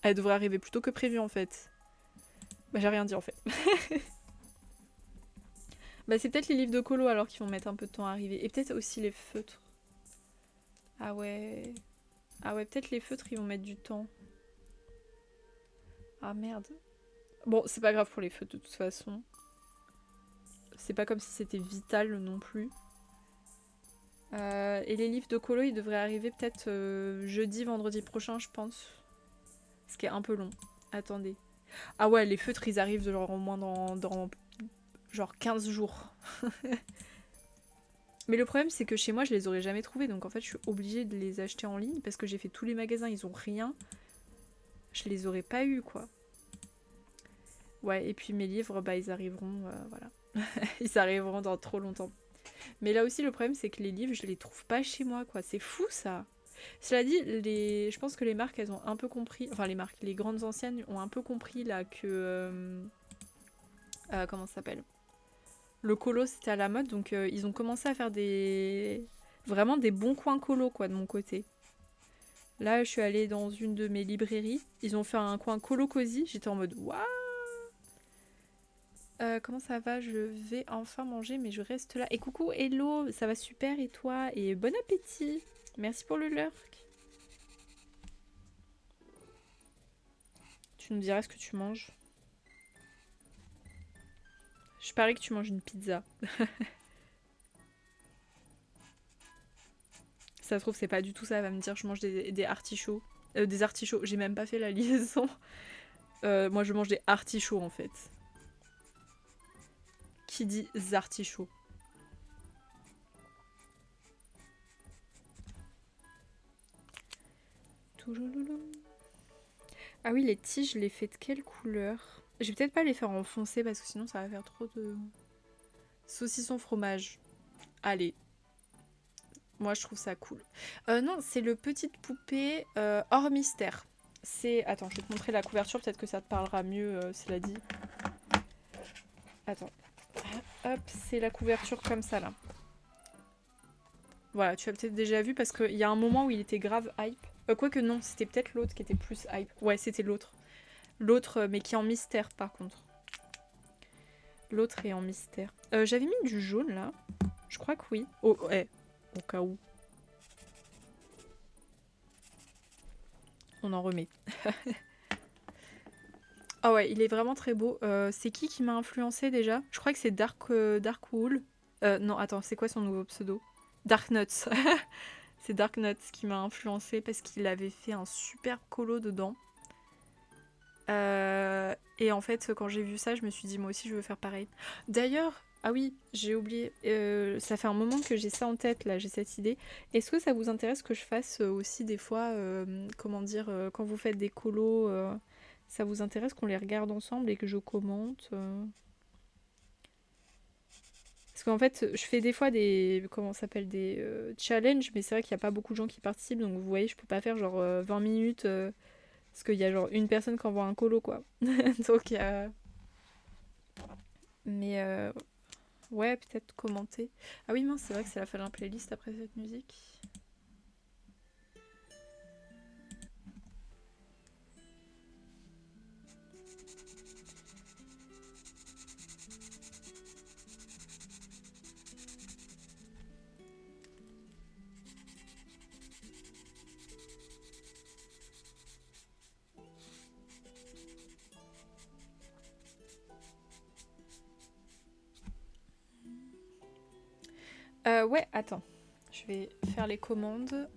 elle devrait arriver plus tôt que prévu en fait. Bah j'ai rien dit en fait. Bah c'est peut-être les livres de colo alors qui vont mettre un peu de temps à arriver. Et peut-être aussi les feutres. Ah ouais. Ah ouais, peut-être les feutres ils vont mettre du temps. Ah merde. Bon, c'est pas grave pour les feutres de toute façon. C'est pas comme si c'était vital non plus. Et les livres de colo ils devraient arriver peut-être jeudi, vendredi prochain je pense. Ce qui est un peu long. Attendez. Ah ouais, les feutres ils arrivent genre au moins dans genre 15 jours. Mais le problème c'est que chez moi je les aurais jamais trouvés, donc en fait je suis obligée de les acheter en ligne parce que j'ai fait tous les magasins, ils ont rien. Je les aurais pas eu quoi. Ouais, et puis mes livres, bah ils arriveront, voilà. Ils arriveront dans trop longtemps. Mais là aussi le problème c'est que les livres je les trouve pas chez moi quoi, c'est fou ça. Cela dit, je pense que les marques elles ont un peu compris, enfin les marques, les grandes anciennes ont un peu compris là que... comment ça s'appelle, le colo c'était à la mode, donc ils ont commencé à faire des... vraiment des bons coins colo quoi de mon côté. Là je suis allée dans une de mes librairies, ils ont fait un coin colo cosy, j'étais en mode waouh. Comment ça va? Je vais enfin manger mais je reste là. Et coucou hello, ça va super et toi? Et bon appétit. Merci pour le lurk. Tu nous diras ce que tu manges. Je parie que tu manges une pizza. Ça se trouve, c'est pas du tout ça. Elle va me dire je mange des artichauts. Des artichauts. J'ai même pas fait la liaison. Moi, je mange des artichauts en fait. Qui dit artichauts? Ah oui, les tiges, je les fais de quelle couleur? Je vais peut-être pas les faire en foncé parce que sinon ça va faire trop de... Saucisson fromage. Allez. Moi, je trouve ça cool. Non, c'est le petite poupée hors mystère. C'est... Attends, je vais te montrer la couverture. Peut-être que ça te parlera mieux, cela dit. Attends. Hop, c'est la couverture comme ça, là. Voilà, tu as peut-être déjà vu parce qu'il y a un moment où il était grave hype. Quoique non, c'était peut-être l'autre qui était plus hype. Ouais, c'était l'autre. L'autre, mais qui est en mystère, par contre. L'autre est en mystère. J'avais mis du jaune, là. Je crois que oui. Oh, ouais. Au cas où. On en remet. Ah ouais, il est vraiment très beau. C'est qui m'a influencé déjà? Je crois que c'est Darkwool. Non, attends, c'est quoi son nouveau pseudo? Darknuts. C'est Darknuts qui m'a influencé parce qu'il avait fait un super colo dedans. Et en fait, quand j'ai vu ça, je me suis dit, moi aussi, je veux faire pareil. D'ailleurs, ah oui, j'ai oublié. Ça fait un moment que j'ai ça en tête, là, j'ai cette idée. Est-ce que ça vous intéresse que je fasse aussi des fois, comment dire, quand vous faites des colos, ça vous intéresse qu'on les regarde ensemble et que je commente Parce qu'en fait, je fais des fois des, comment ça s'appelle, des challenges, mais c'est vrai qu'il n'y a pas beaucoup de gens qui participent, donc vous voyez, je peux pas faire genre 20 minutes, parce qu'il y a genre une personne qui envoie un colo, quoi. Donc, mais Ouais, peut-être commenter. Ah oui, mince, c'est vrai que c'est la fin de la playlist après cette musique. Ouais, attends. Je vais faire les commandes.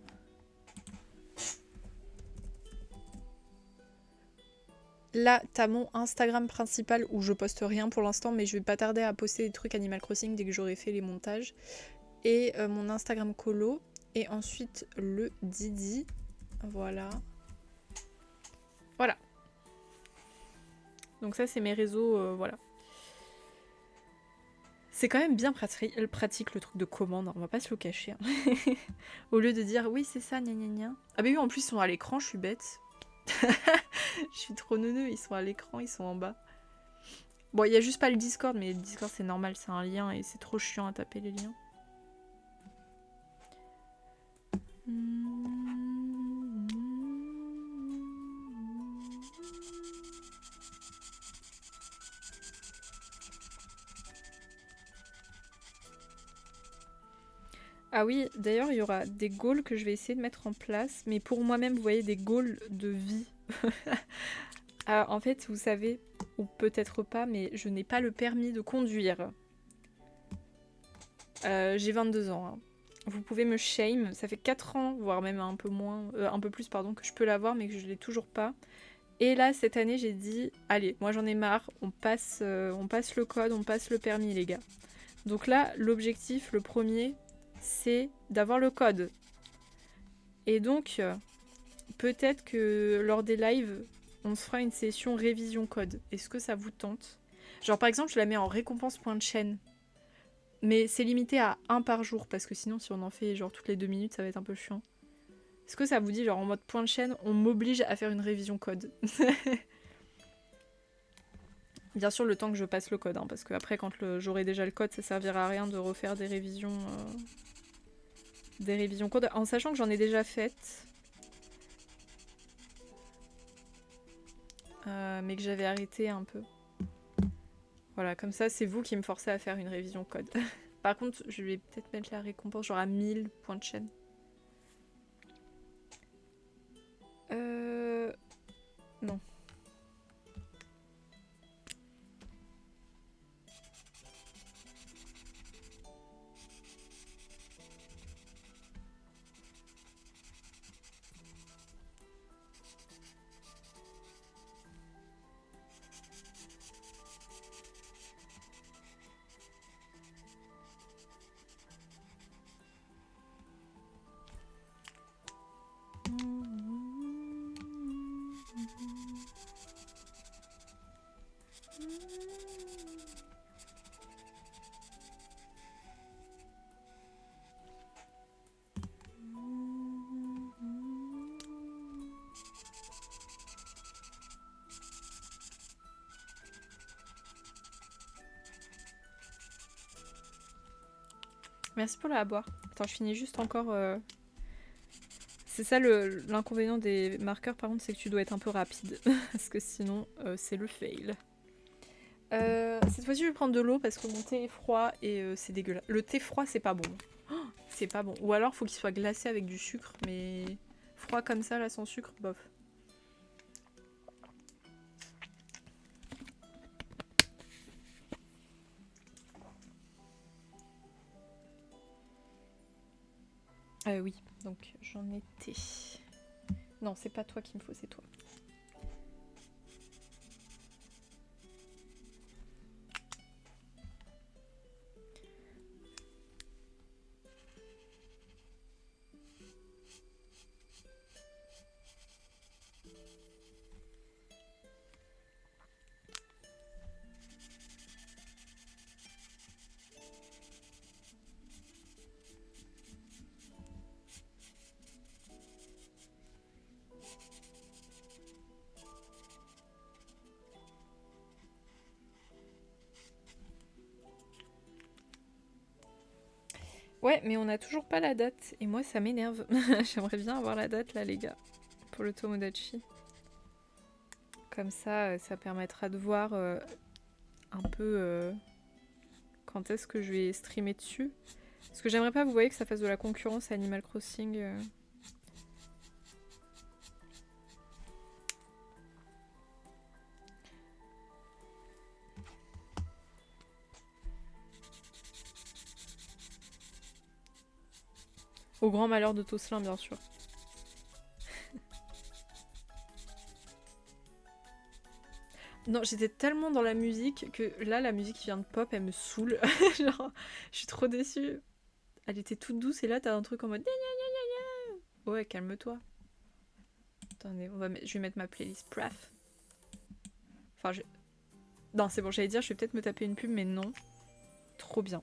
Là, t'as mon Instagram principal où je poste rien pour l'instant, mais je vais pas tarder à poster des trucs Animal Crossing dès que j'aurai fait les montages. Et mon Instagram colo. Et ensuite le Didi. Voilà. Voilà. Donc ça, c'est mes réseaux, voilà. C'est quand même bien pratique le truc de commande, on va pas se le cacher. Hein. Au lieu de dire oui, c'est ça, gna gna gna. Ah bah oui, en plus, ils sont à l'écran, je suis bête. Je suis trop neuneux, ils sont à l'écran, ils sont en bas. Bon, il y a juste pas le Discord, mais le Discord, c'est normal, c'est un lien et c'est trop chiant à taper les liens. Ah oui, d'ailleurs, il y aura des goals que je vais essayer de mettre en place, mais pour moi-même, vous voyez, des goals de vie. Ah, en fait, vous savez, ou peut-être pas, mais je n'ai pas le permis de conduire. J'ai 22 ans. Hein. Vous pouvez me shame, ça fait 4 ans, voire même un peu moins, un peu plus, pardon, que je peux l'avoir, mais que je l'ai toujours pas. Et là, cette année, j'ai dit, allez, moi j'en ai marre, on passe le code, on passe le permis, les gars. Donc là, l'objectif, le premier, c'est d'avoir le code. Et donc, peut-être que lors des lives, on se fera une session révision code. Est-ce que ça vous tente? Genre, par exemple, je la mets en récompense point de chaîne. Mais c'est limité à 1 par jour, parce que sinon, si on en fait genre toutes les 2 minutes, ça va être un peu chiant. Est-ce que ça vous dit, genre en mode point de chaîne, on m'oblige à faire une révision code? Bien sûr, le temps que je passe le code, hein, parce que après, quand j'aurai déjà le code, ça servira à rien de refaire des révisions code, en sachant que j'en ai déjà faites, mais que j'avais arrêté un peu. Voilà, comme ça, c'est vous qui me forcez à faire une révision code. Par contre, je vais peut-être mettre la récompense genre à 1000 points de chaîne. Non. Merci pour la boire. Attends, je finis juste encore. C'est ça l'inconvénient des marqueurs, par contre, c'est que tu dois être un peu rapide. Parce que sinon, c'est le fail. Cette fois-ci, je vais prendre de l'eau parce que mon thé est froid et c'est dégueulasse. Le thé froid, c'est pas bon. Oh, c'est pas bon. Ou alors, faut qu'il soit glacé avec du sucre, mais froid comme ça, là, sans sucre, bof. Oui, donc j'en étais. Non, c'est pas toi qu'il me faut, c'est toi. Ouais, mais on n'a toujours pas la date. Et moi, ça m'énerve. J'aimerais bien avoir la date, là, les gars. Pour le Tomodachi. Comme ça, ça permettra de voir un peu quand est-ce que je vais streamer dessus. Parce que j'aimerais pas, vous voyez, que ça fasse de la concurrence à Animal Crossing. Au grand malheur de Toslin, bien sûr. Non, j'étais tellement dans la musique que là, la musique qui vient de pop, elle me saoule. Genre, je suis trop déçue. Elle était toute douce et là, t'as un truc en mode... Ouais, calme-toi. Attendez, je vais mettre ma playlist. Praf. Enfin, je... Non, c'est bon, j'allais dire, je vais peut-être me taper une pub, mais non. Trop bien.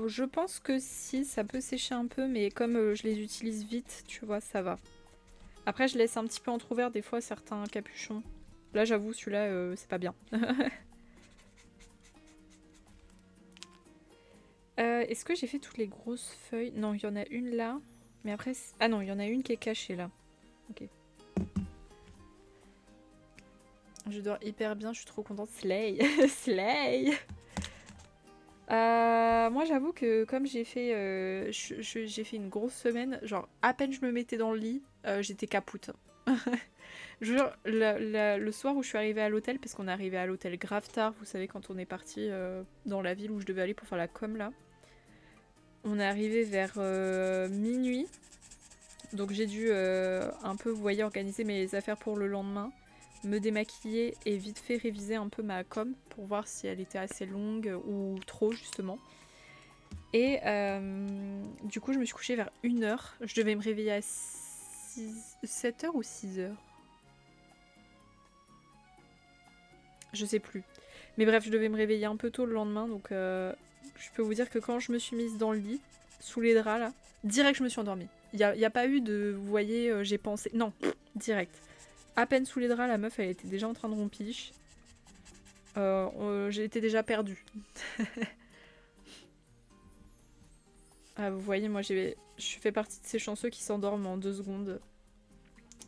Je pense que si, ça peut sécher un peu, mais comme je les utilise vite, tu vois, ça va. Après, je laisse un petit peu entrouvert des fois certains capuchons. Là, j'avoue, celui-là, c'est pas bien. Est-ce que j'ai fait toutes les grosses feuilles? Non, il y en a une là. Mais après... Ah non, il y en a une qui est cachée là. Ok. Je dors hyper bien, je suis trop contente. Slay. Slay. Moi j'avoue que comme j'ai fait j'ai fait une grosse semaine, genre à peine je me mettais dans le lit, j'étais capoute. Je jure, le soir où je suis arrivée à l'hôtel, parce qu'on est arrivé à l'hôtel grave tard, vous savez quand on est parti dans la ville où je devais aller pour faire la com là, on est arrivé vers minuit, donc j'ai dû un peu, vous voyez, organiser mes affaires pour le lendemain, me démaquiller et vite fait réviser un peu ma com pour voir si elle était assez longue ou trop justement. Et du coup, je me suis couchée vers 1h. Je devais me réveiller à 7h ou 6h. Je sais plus. Mais bref, je devais me réveiller un peu tôt le lendemain. Donc, je peux vous dire que quand je me suis mise dans le lit, sous les draps, là, direct, je me suis endormie. Il n'y a pas eu de... Vous voyez, j'ai pensé... Non, direct. À peine sous les draps, la meuf, elle était déjà en train de rompiche. J'étais déjà perdue. Ah, vous voyez, moi, je fais partie de ces chanceux qui s'endorment en 2 secondes.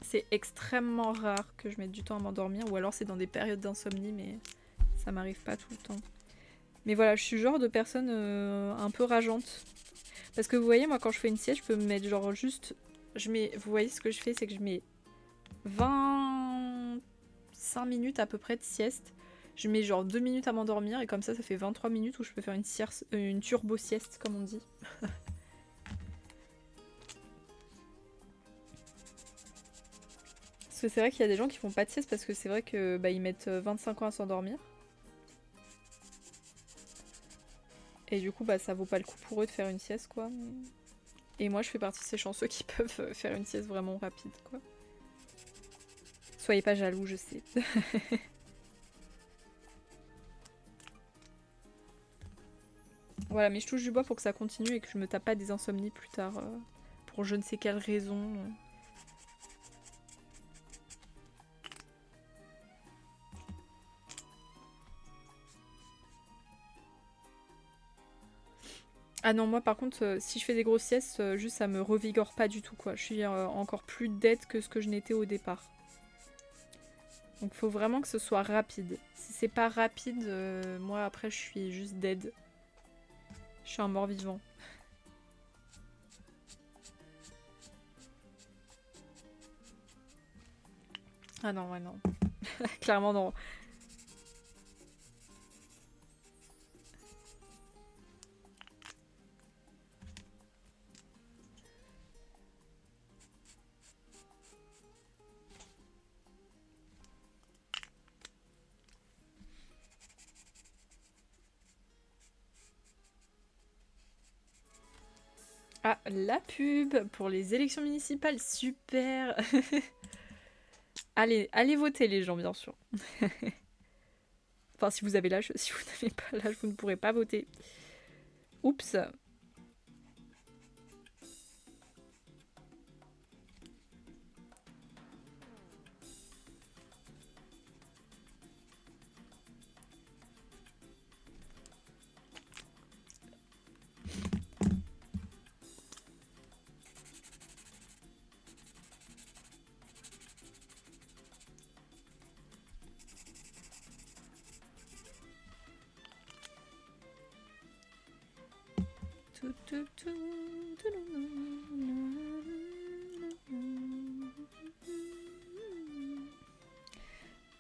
C'est extrêmement rare que je mette du temps à m'endormir, ou alors c'est dans des périodes d'insomnie, mais ça m'arrive pas tout le temps. Mais voilà, je suis le genre de personne un peu rageante. Parce que vous voyez, moi quand je fais une sieste, je peux me mettre genre juste... Vous voyez ce que je fais, c'est que je mets 25 minutes à peu près de sieste. Je mets genre 2 minutes à m'endormir, et comme ça fait 23 minutes où je peux faire une turbo sieste, comme on dit. Parce que c'est vrai qu'il y a des gens qui font pas de sieste parce que c'est vrai que ils mettent 25 ans à s'endormir. Et du coup, ça vaut pas le coup pour eux de faire une sieste, quoi. Et moi, je fais partie de ces chanceux qui peuvent faire une sieste vraiment rapide, quoi. Soyez pas jaloux, je sais. Voilà, mais je touche du bois pour que ça continue et que je me tape pas des insomnies plus tard. Pour je ne sais quelle raison. Ah non, moi par contre, si je fais des grosses siestes, juste ça me revigore pas du tout, quoi. Je suis encore plus dead que ce que je n'étais au départ. Donc faut vraiment que ce soit rapide. Si c'est pas rapide, moi après je suis juste dead. Je suis un mort-vivant. Ah non, ouais, non. Clairement non. Ah, la pub pour les élections municipales, super. Allez voter les gens, bien sûr. Enfin, si vous avez l'âge, si vous n'avez pas l'âge, vous ne pourrez pas voter. Oups.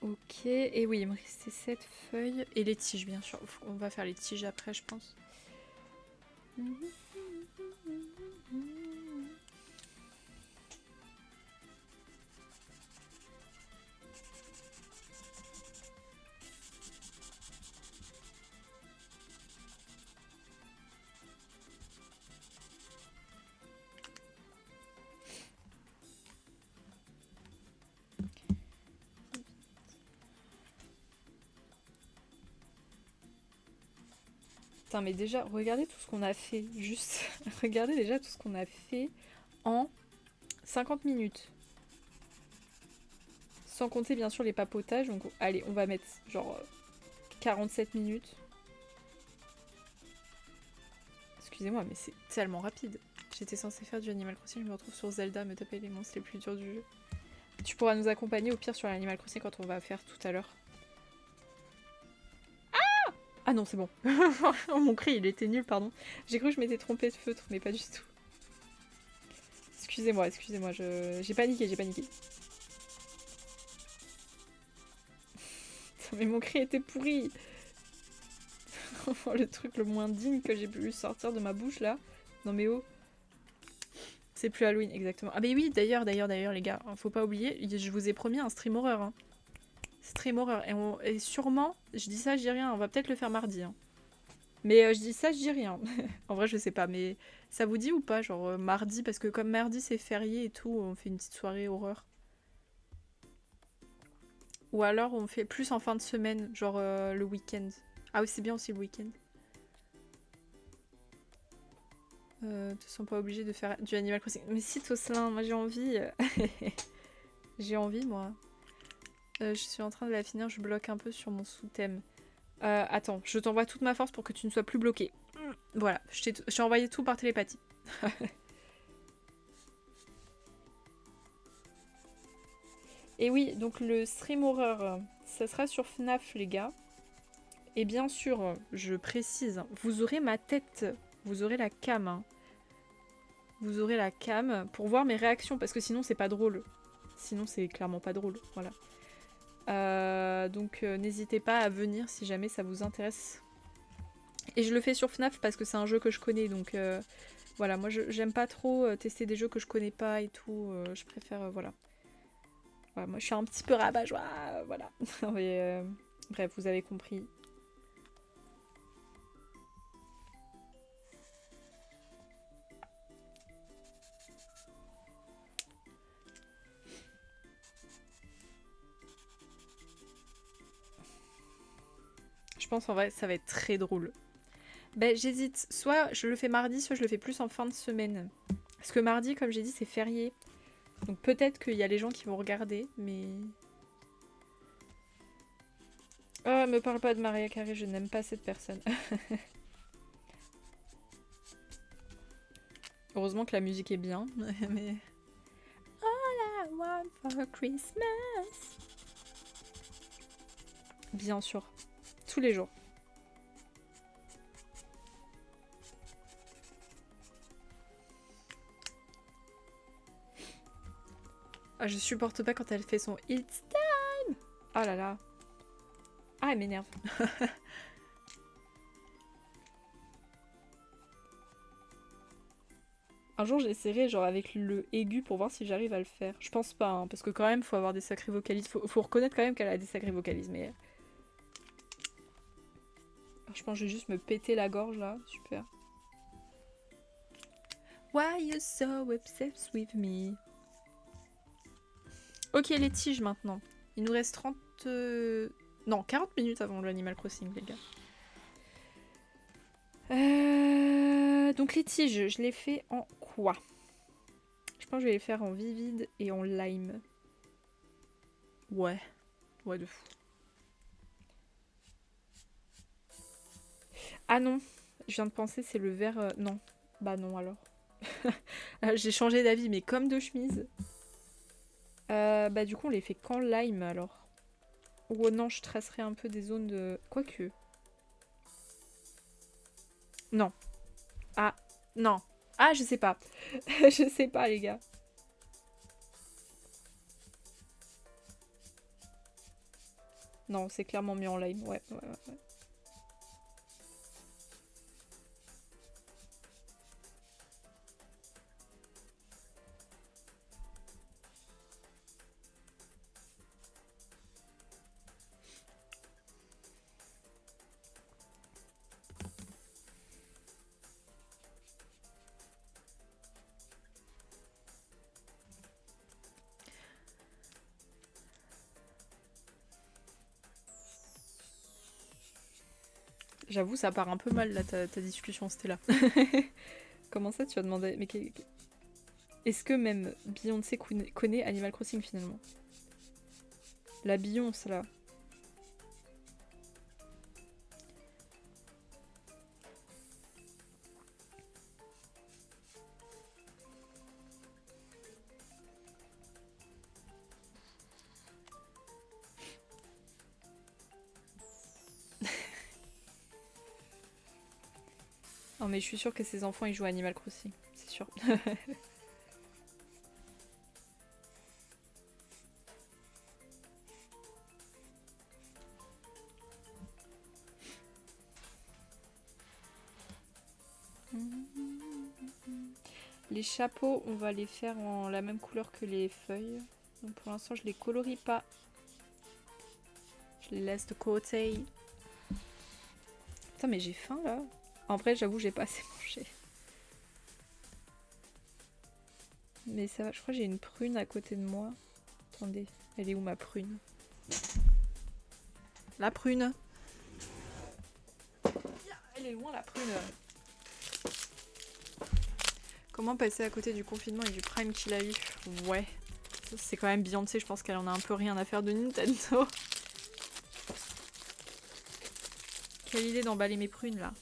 Ok, et oui, il me restait 7 feuilles. Et les tiges, bien sûr. On va faire les tiges après, je pense. Putain, mais déjà, regardez tout ce qu'on a fait. Juste, regardez déjà tout ce qu'on a fait en 50 minutes. Sans compter, bien sûr, les papotages. Donc, allez, on va mettre genre 47 minutes. Excusez-moi, mais c'est tellement rapide. J'étais censée faire du Animal Crossing, je me retrouve sur Zelda, me taper les monstres les plus durs du jeu. Tu pourras nous accompagner au pire sur l'Animal Crossing quand on va faire tout à l'heure. Ah non, c'est bon. Mon cri, il était nul, pardon. J'ai cru que je m'étais trompée de feutre, mais pas du tout. Excusez-moi, excusez-moi, j'ai paniqué, j'ai paniqué. Mais mon cri était pourri. Le truc le moins digne que j'ai pu sortir de ma bouche, là. Non mais oh. C'est plus Halloween, exactement. Ah mais oui, d'ailleurs, les gars, faut pas oublier, je vous ai promis un stream horreur. Hein. Stream horreur. Et sûrement, je dis ça, je dis rien, on va peut-être le faire mardi. Hein. Mais je dis ça, je dis rien. En vrai, je sais pas, mais ça vous dit ou pas, genre mardi, parce que comme mardi c'est férié et tout, on fait une petite soirée horreur. Ou alors on fait plus en fin de semaine, genre le week-end. Ah oui, c'est bien aussi le week-end. Ne sont pas obligés de faire du Animal Crossing. Mais si, Toslin, moi j'ai envie. J'ai envie, moi. Je suis en train de la finir, je bloque un peu sur mon sous-thème. Attends, je t'envoie toute ma force pour que tu ne sois plus bloqué. Voilà, je t'ai envoyé tout par télépathie. Et oui, donc le stream horreur, ça sera sur FNAF, les gars. Et bien sûr, je précise, vous aurez ma tête, vous aurez la cam. Hein. Vous aurez la cam pour voir mes réactions, parce que sinon c'est pas drôle. Sinon c'est clairement pas drôle, voilà. Donc n'hésitez pas à venir si jamais ça vous intéresse. Et je le fais sur FNAF parce que c'est un jeu que je connais, donc voilà, moi j'aime pas trop tester des jeux que je connais pas et tout, je préfère, voilà. Voilà. Moi je suis un petit peu rabat-joie, voilà. Mais, bref, vous avez compris. Je pense en vrai ça va être très drôle. Ben j'hésite, soit je le fais mardi, soit je le fais plus en fin de semaine. Parce que mardi, comme j'ai dit, c'est férié. Donc peut-être qu'il y a les gens qui vont regarder, mais... Oh, me parle pas de Maria Carey, je n'aime pas cette personne. Heureusement que la musique est bien, mais... All I want for Christmas. Bien sûr. Tous les jours. Ah, je supporte pas quand elle fait son It's time. Oh là là. Ah, elle m'énerve. Un jour, j'essaierai genre avec le aigu pour voir si j'arrive à le faire. Je pense pas, hein, parce que quand même, faut avoir des sacrés vocalises. Faut reconnaître quand même qu'elle a des sacrés vocalises, mais... Alors, je pense que je vais juste me péter la gorge, là. Super. Why you so obsessed with me? Ok, les tiges maintenant. Il nous reste 30... Non, 40 minutes avant l'Animal Crossing, les gars. Donc les tiges, je les fais en quoi? Je pense que je vais les faire en vivide et en lime. Ouais. Ouais, de fou. Ah non, je viens de penser, c'est le vert... Non. Bah non, alors. J'ai changé d'avis, mais comme de chemise. Bah du coup, on les fait qu'en lime, alors. Ou non, je tracerai un peu des zones de... Quoique. Non. Ah, non. Ah, je sais pas. Je sais pas, les gars. Non, c'est clairement mis en lime. Ouais, ouais, ouais. Ouais. J'avoue, ça part un peu mal, là, ta discussion, c'était là. Comment ça, tu as demandé... Mais est-ce que même Beyoncé connaît Animal Crossing, finalement? La Beyoncé, là. Non, mais je suis sûre que ses enfants, ils jouent à Animal Crossing. C'est sûr. Les chapeaux, on va les faire en la même couleur que les feuilles. Donc pour l'instant, je les colorie pas. Je les laisse de côté. Putain, mais j'ai faim là. En vrai, j'avoue, j'ai pas assez mangé. Mais ça va, je crois que j'ai une prune à côté de moi. Attendez, elle est où ma prune? La prune. Elle est loin la prune. Comment passer à côté du confinement et du prime qu'il a eu? Ouais. C'est quand même Beyoncé, je pense qu'elle en a un peu rien à faire de Nintendo. Quelle idée d'emballer mes prunes là.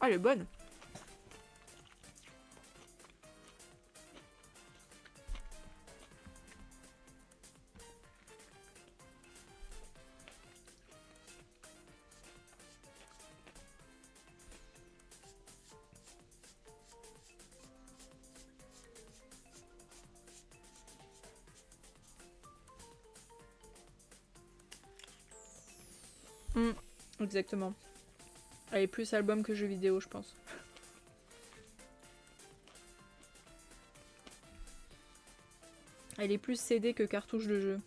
Oh, elle est bonne. Exactement. Elle est plus album que jeu vidéo, je pense. Elle est plus CD que cartouche de jeu.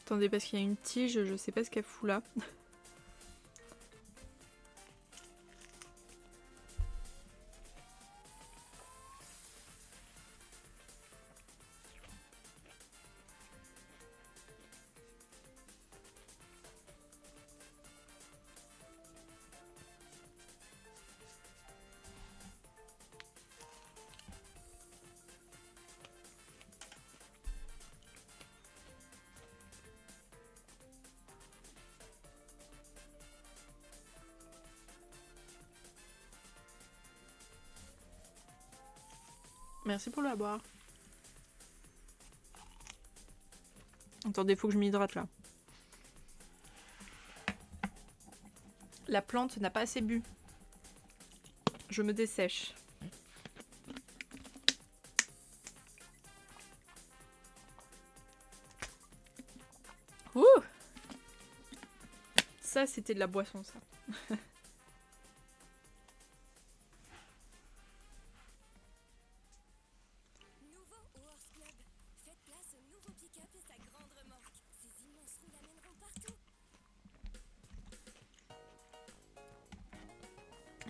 Attendez, parce qu'il y a une tige, je sais pas ce qu'elle fout là. Merci pour la boire. Attendez, faut que je m'hydrate là. La plante n'a pas assez bu. Je me dessèche. Ouh! Ça, c'était de la boisson, ça.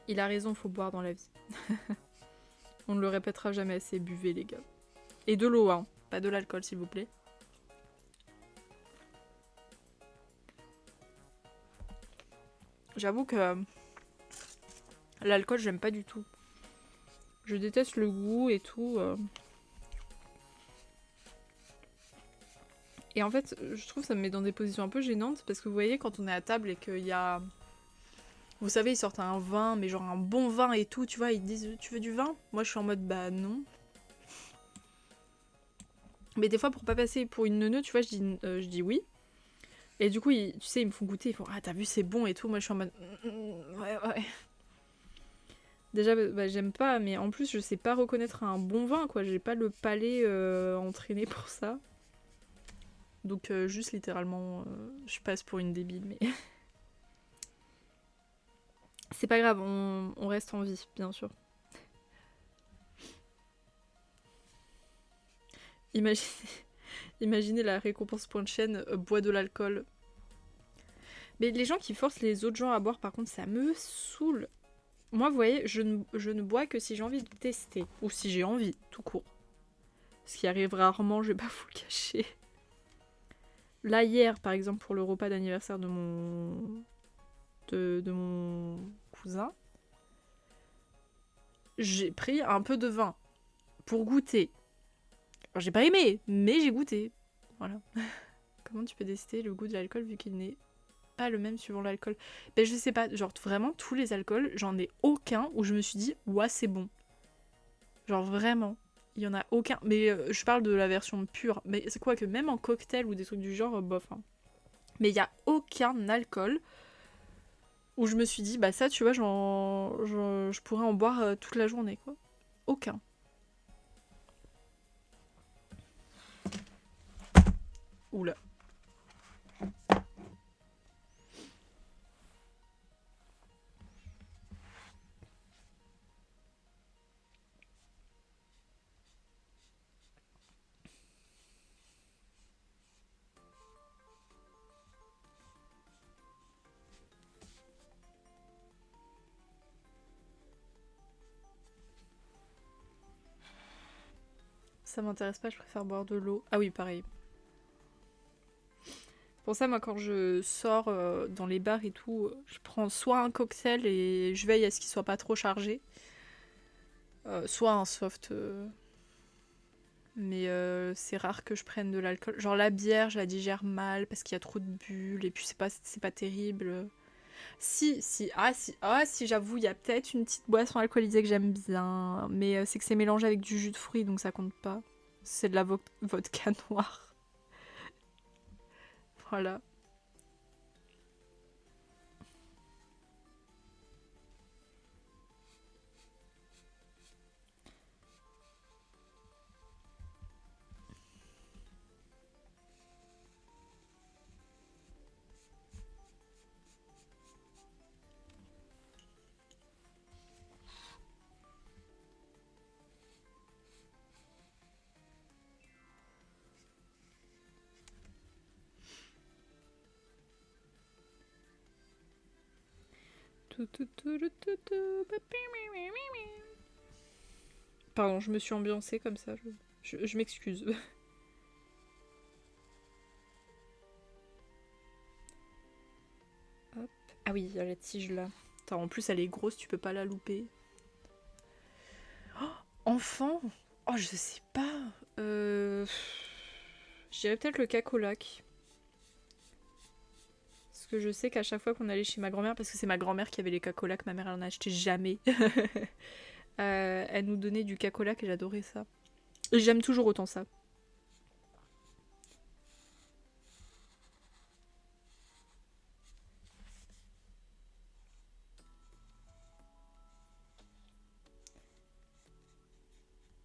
Il a raison, faut boire dans la vie. On ne le répétera jamais assez, buvez les gars. Et de l'eau, hein. Pas de l'alcool s'il vous plaît. J'avoue que l'alcool, j'aime pas du tout. Je déteste le goût et tout. Et en fait, je trouve que ça me met dans des positions un peu gênantes parce que vous voyez, quand on est à table et qu'il y a... Vous savez, ils sortent un vin, mais genre un bon vin et tout, tu vois, ils disent « Tu veux du vin ?» Moi, je suis en mode « Bah non. » Mais des fois, pour pas passer pour une neuneu, tu vois, je dis oui. Et du coup, tu sais, ils me font goûter, ils font « Ah, t'as vu, c'est bon et tout. » Moi, je suis en mode ouais, ouais. Déjà, bah, j'aime pas, mais en plus, je sais pas reconnaître un bon vin, quoi. J'ai pas le palais entraîné pour ça. Donc, juste littéralement, je passe pour une débile, mais... C'est pas grave, on reste en vie, bien sûr. Imaginez la récompense point de chaîne, bois de l'alcool. Mais les gens qui forcent les autres gens à boire, par contre, ça me saoule. Moi, vous voyez, je ne bois que si j'ai envie de tester. Ou si j'ai envie, tout court. Ce qui arrive rarement, je vais pas vous le cacher. Là, hier, par exemple, pour le repas d'anniversaire de mon... de mon cousin, j'ai pris un peu de vin pour goûter. Alors, j'ai pas aimé, mais j'ai goûté. Voilà. Comment tu peux tester le goût de l'alcool vu qu'il n'est pas le même suivant l'alcool? Ben je sais pas, genre vraiment tous les alcools, j'en ai aucun où je me suis dit ouais c'est bon. Genre vraiment, il y en a aucun. Mais je parle de la version pure. Mais c'est quoi que même en cocktail ou des trucs du genre, bof. Hein. Mais il y a aucun alcool où je me suis dit bah ça tu vois je pourrais en boire toute la journée quoi. Aucun. Oula. Ça m'intéresse pas, je préfère boire de l'eau. Ah oui, pareil. Pour ça, moi, quand je sors dans les bars et tout, je prends soit un cocktail et je veille à ce qu'il soit pas trop chargé, soit un soft. Mais c'est rare que je prenne de l'alcool. Genre la bière, je la digère mal parce qu'il y a trop de bulles et puis c'est pas terrible. Si, si, j'avoue, il y a peut-être une petite boisson alcoolisée que j'aime bien, mais c'est que c'est mélangé avec du jus de fruits, donc ça compte pas. C'est de la vodka noire. Voilà. Pardon, je me suis ambiancée comme ça. Je m'excuse. Hop. Ah oui, il y a la tige là. Attends, en plus, elle est grosse, tu peux pas la louper. Oh, enfant. Oh, je sais pas. Je dirais peut-être le cacolac. Parce que je sais qu'à chaque fois qu'on allait chez ma grand-mère, parce que c'est ma grand-mère qui avait les cacolacs, ma mère elle en achetait jamais. Elle nous donnait du cacolac et j'adorais ça. Et j'aime toujours autant ça.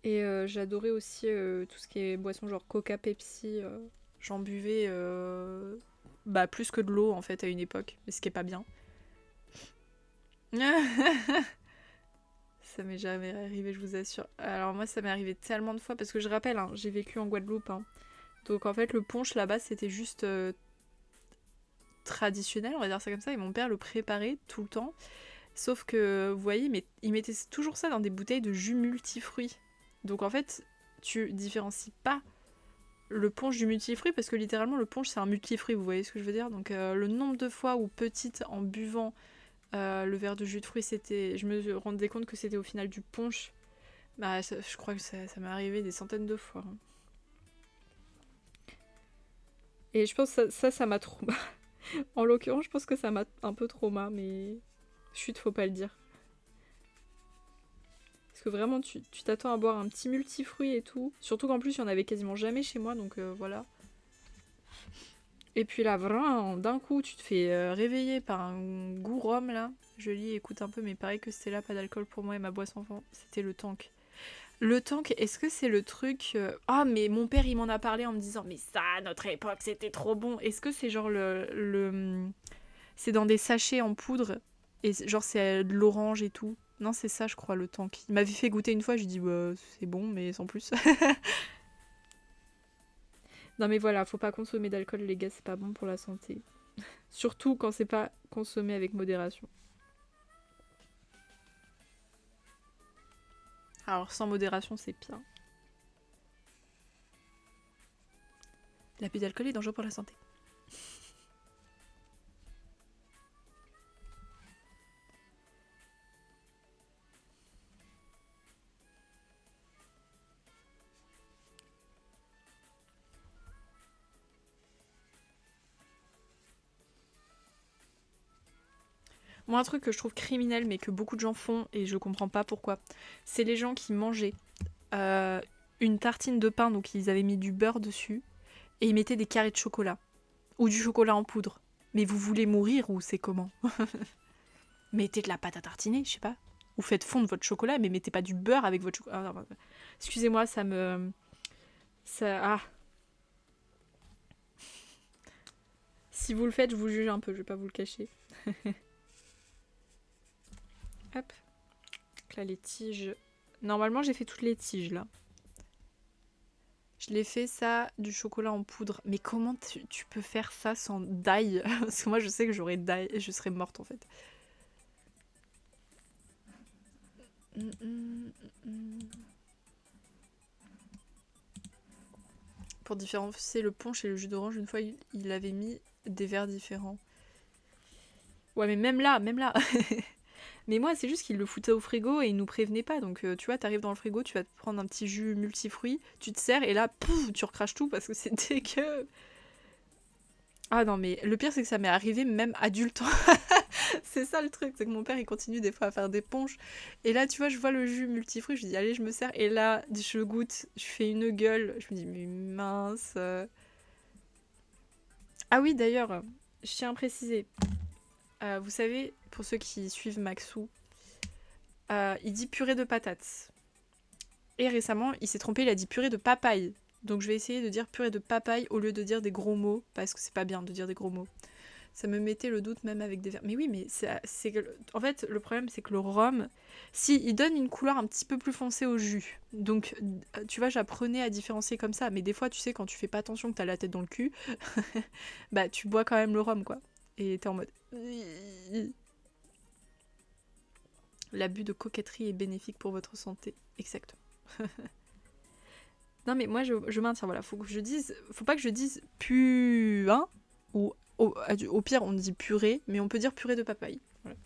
Et j'adorais aussi tout ce qui est boisson genre Coca, Pepsi. J'en buvais bah, plus que de l'eau en fait à une époque, mais ce qui est pas bien. Ça m'est jamais arrivé, je vous assure. Alors moi ça m'est arrivé tellement de fois parce que je rappelle, hein, j'ai vécu en Guadeloupe. Hein. Donc en fait le punch là-bas c'était juste traditionnel, on va dire ça comme ça, et mon père le préparait tout le temps. Sauf que, vous voyez, mais ils mettaient toujours ça dans des bouteilles de jus multifruits. Donc en fait, tu différencies pas le punch du multifruit parce que littéralement le punch c'est un multifruit, vous voyez ce que je veux dire. Donc le nombre de fois où petite en buvant le verre de jus de fruits, je me rendais compte que c'était au final du punch. Bah, je crois que ça m'est arrivé des centaines de fois. Hein. Et je pense que ça m'a trauma. En l'occurrence, je pense que ça m'a un peu trauma, mais chut, faut pas le dire. Parce que vraiment, tu t'attends à boire un petit multifruit et tout. Surtout qu'en plus, il y en avait quasiment jamais chez moi, donc voilà. Et puis là, vraiment, d'un coup, tu te fais réveiller par un goût rhum, là. Je lis, écoute un peu, mais pareil que c'était là, pas d'alcool pour moi et ma boisson enfant. C'était le tank. Le tank, est-ce que c'est le truc... Ah, mais mon père, il m'en a parlé en me disant, mais ça, à notre époque, c'était trop bon. Est-ce que c'est genre c'est dans des sachets en poudre, et genre c'est de l'orange et tout. Non, c'est ça, je crois, le tank. Il m'avait fait goûter une fois, j'ai dit, bah, c'est bon, mais sans plus. Non, mais voilà, faut pas consommer d'alcool, les gars, c'est pas bon pour la santé. Surtout quand c'est pas consommé avec modération. Alors, sans modération, c'est pire. L'abus d'alcool est dangereux pour la santé. Moi, un truc que je trouve criminel, mais que beaucoup de gens font, et je comprends pas pourquoi, c'est les gens qui mangeaient une tartine de pain, donc ils avaient mis du beurre dessus, et ils mettaient des carrés de chocolat. Ou du chocolat en poudre. Mais vous voulez mourir ou c'est comment? Mettez de la pâte à tartiner, je sais pas. Ou faites fondre votre chocolat, mais mettez pas du beurre avec votre chocolat. Ah, excusez-moi, ça me... Ça... Ah. Si vous le faites, je vous juge un peu, je vais pas vous le cacher. Hop. Donc là, les tiges... Normalement, j'ai fait toutes les tiges, là. Je l'ai fait, ça, du chocolat en poudre. Mais comment tu peux faire ça sans d'ail? Parce que moi, je sais que j'aurais d'ail et je serais morte, en fait. Pour différencier le punch et le jus d'orange, une fois, il avait mis des verres différents. Ouais, mais même là. Mais moi, c'est juste qu'il le foutait au frigo et il nous prévenait pas. Donc, tu vois, t'arrives dans le frigo, tu vas te prendre un petit jus multifruit, tu te sers et là, pouf, tu recraches tout parce que c'est dégueu. Ah non, mais le pire, c'est que ça m'est arrivé même adulte. C'est ça le truc, c'est que mon père, il continue des fois à faire des ponches. Et là, tu vois, je vois le jus multifruit, je dis, allez, je me sers. Et là, je goûte, je fais une gueule. Je me dis, mais mince. Ah oui, d'ailleurs, je tiens à préciser. Vous savez, pour ceux qui suivent Maxou, il dit purée de patates. Et récemment, il s'est trompé, il a dit purée de papaye. Donc je vais essayer de dire purée de papaye au lieu de dire des gros mots, parce que c'est pas bien de dire des gros mots. Ça me mettait le doute même avec des verbes. Mais oui, mais c'est que... En fait, le problème, c'est que le rhum, si, il donne une couleur un petit peu plus foncée au jus. Donc, tu vois, j'apprenais à différencier comme ça. Mais des fois, tu sais, quand tu fais pas attention que t'as la tête dans le cul, bah, tu bois quand même le rhum, quoi. Et t'es en mode... L'abus de coquetterie est bénéfique pour votre santé. Exactement. Non, mais moi, je maintiens, voilà. Faut pas que je dise pu... Hein, ou au pire, on dit purée, mais on peut dire purée de papaye. Voilà.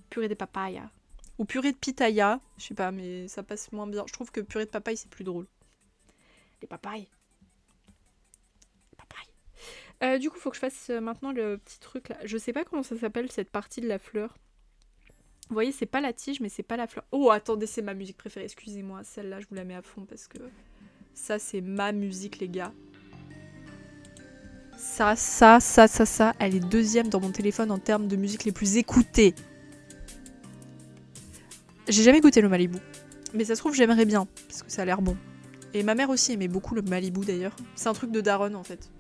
Purée de papaya. Ou purée de pitaya. Je sais pas, mais ça passe moins bien. Je trouve que purée de papaye, c'est plus drôle. Les papayes. Du coup, faut que je fasse maintenant le petit truc là. Je sais pas comment ça s'appelle cette partie de la fleur. Vous voyez, c'est pas la tige, mais c'est pas la fleur. Oh, attendez, c'est ma musique préférée. Excusez-moi, celle-là, je vous la mets à fond parce que ça, c'est ma musique, les gars. Ça, elle est deuxième dans mon téléphone en termes de musique les plus écoutées. J'ai jamais goûté le Malibu. Mais ça se trouve, j'aimerais bien, parce que ça a l'air bon. Et ma mère aussi aimait beaucoup le Malibu d'ailleurs. C'est un truc de daronne en fait.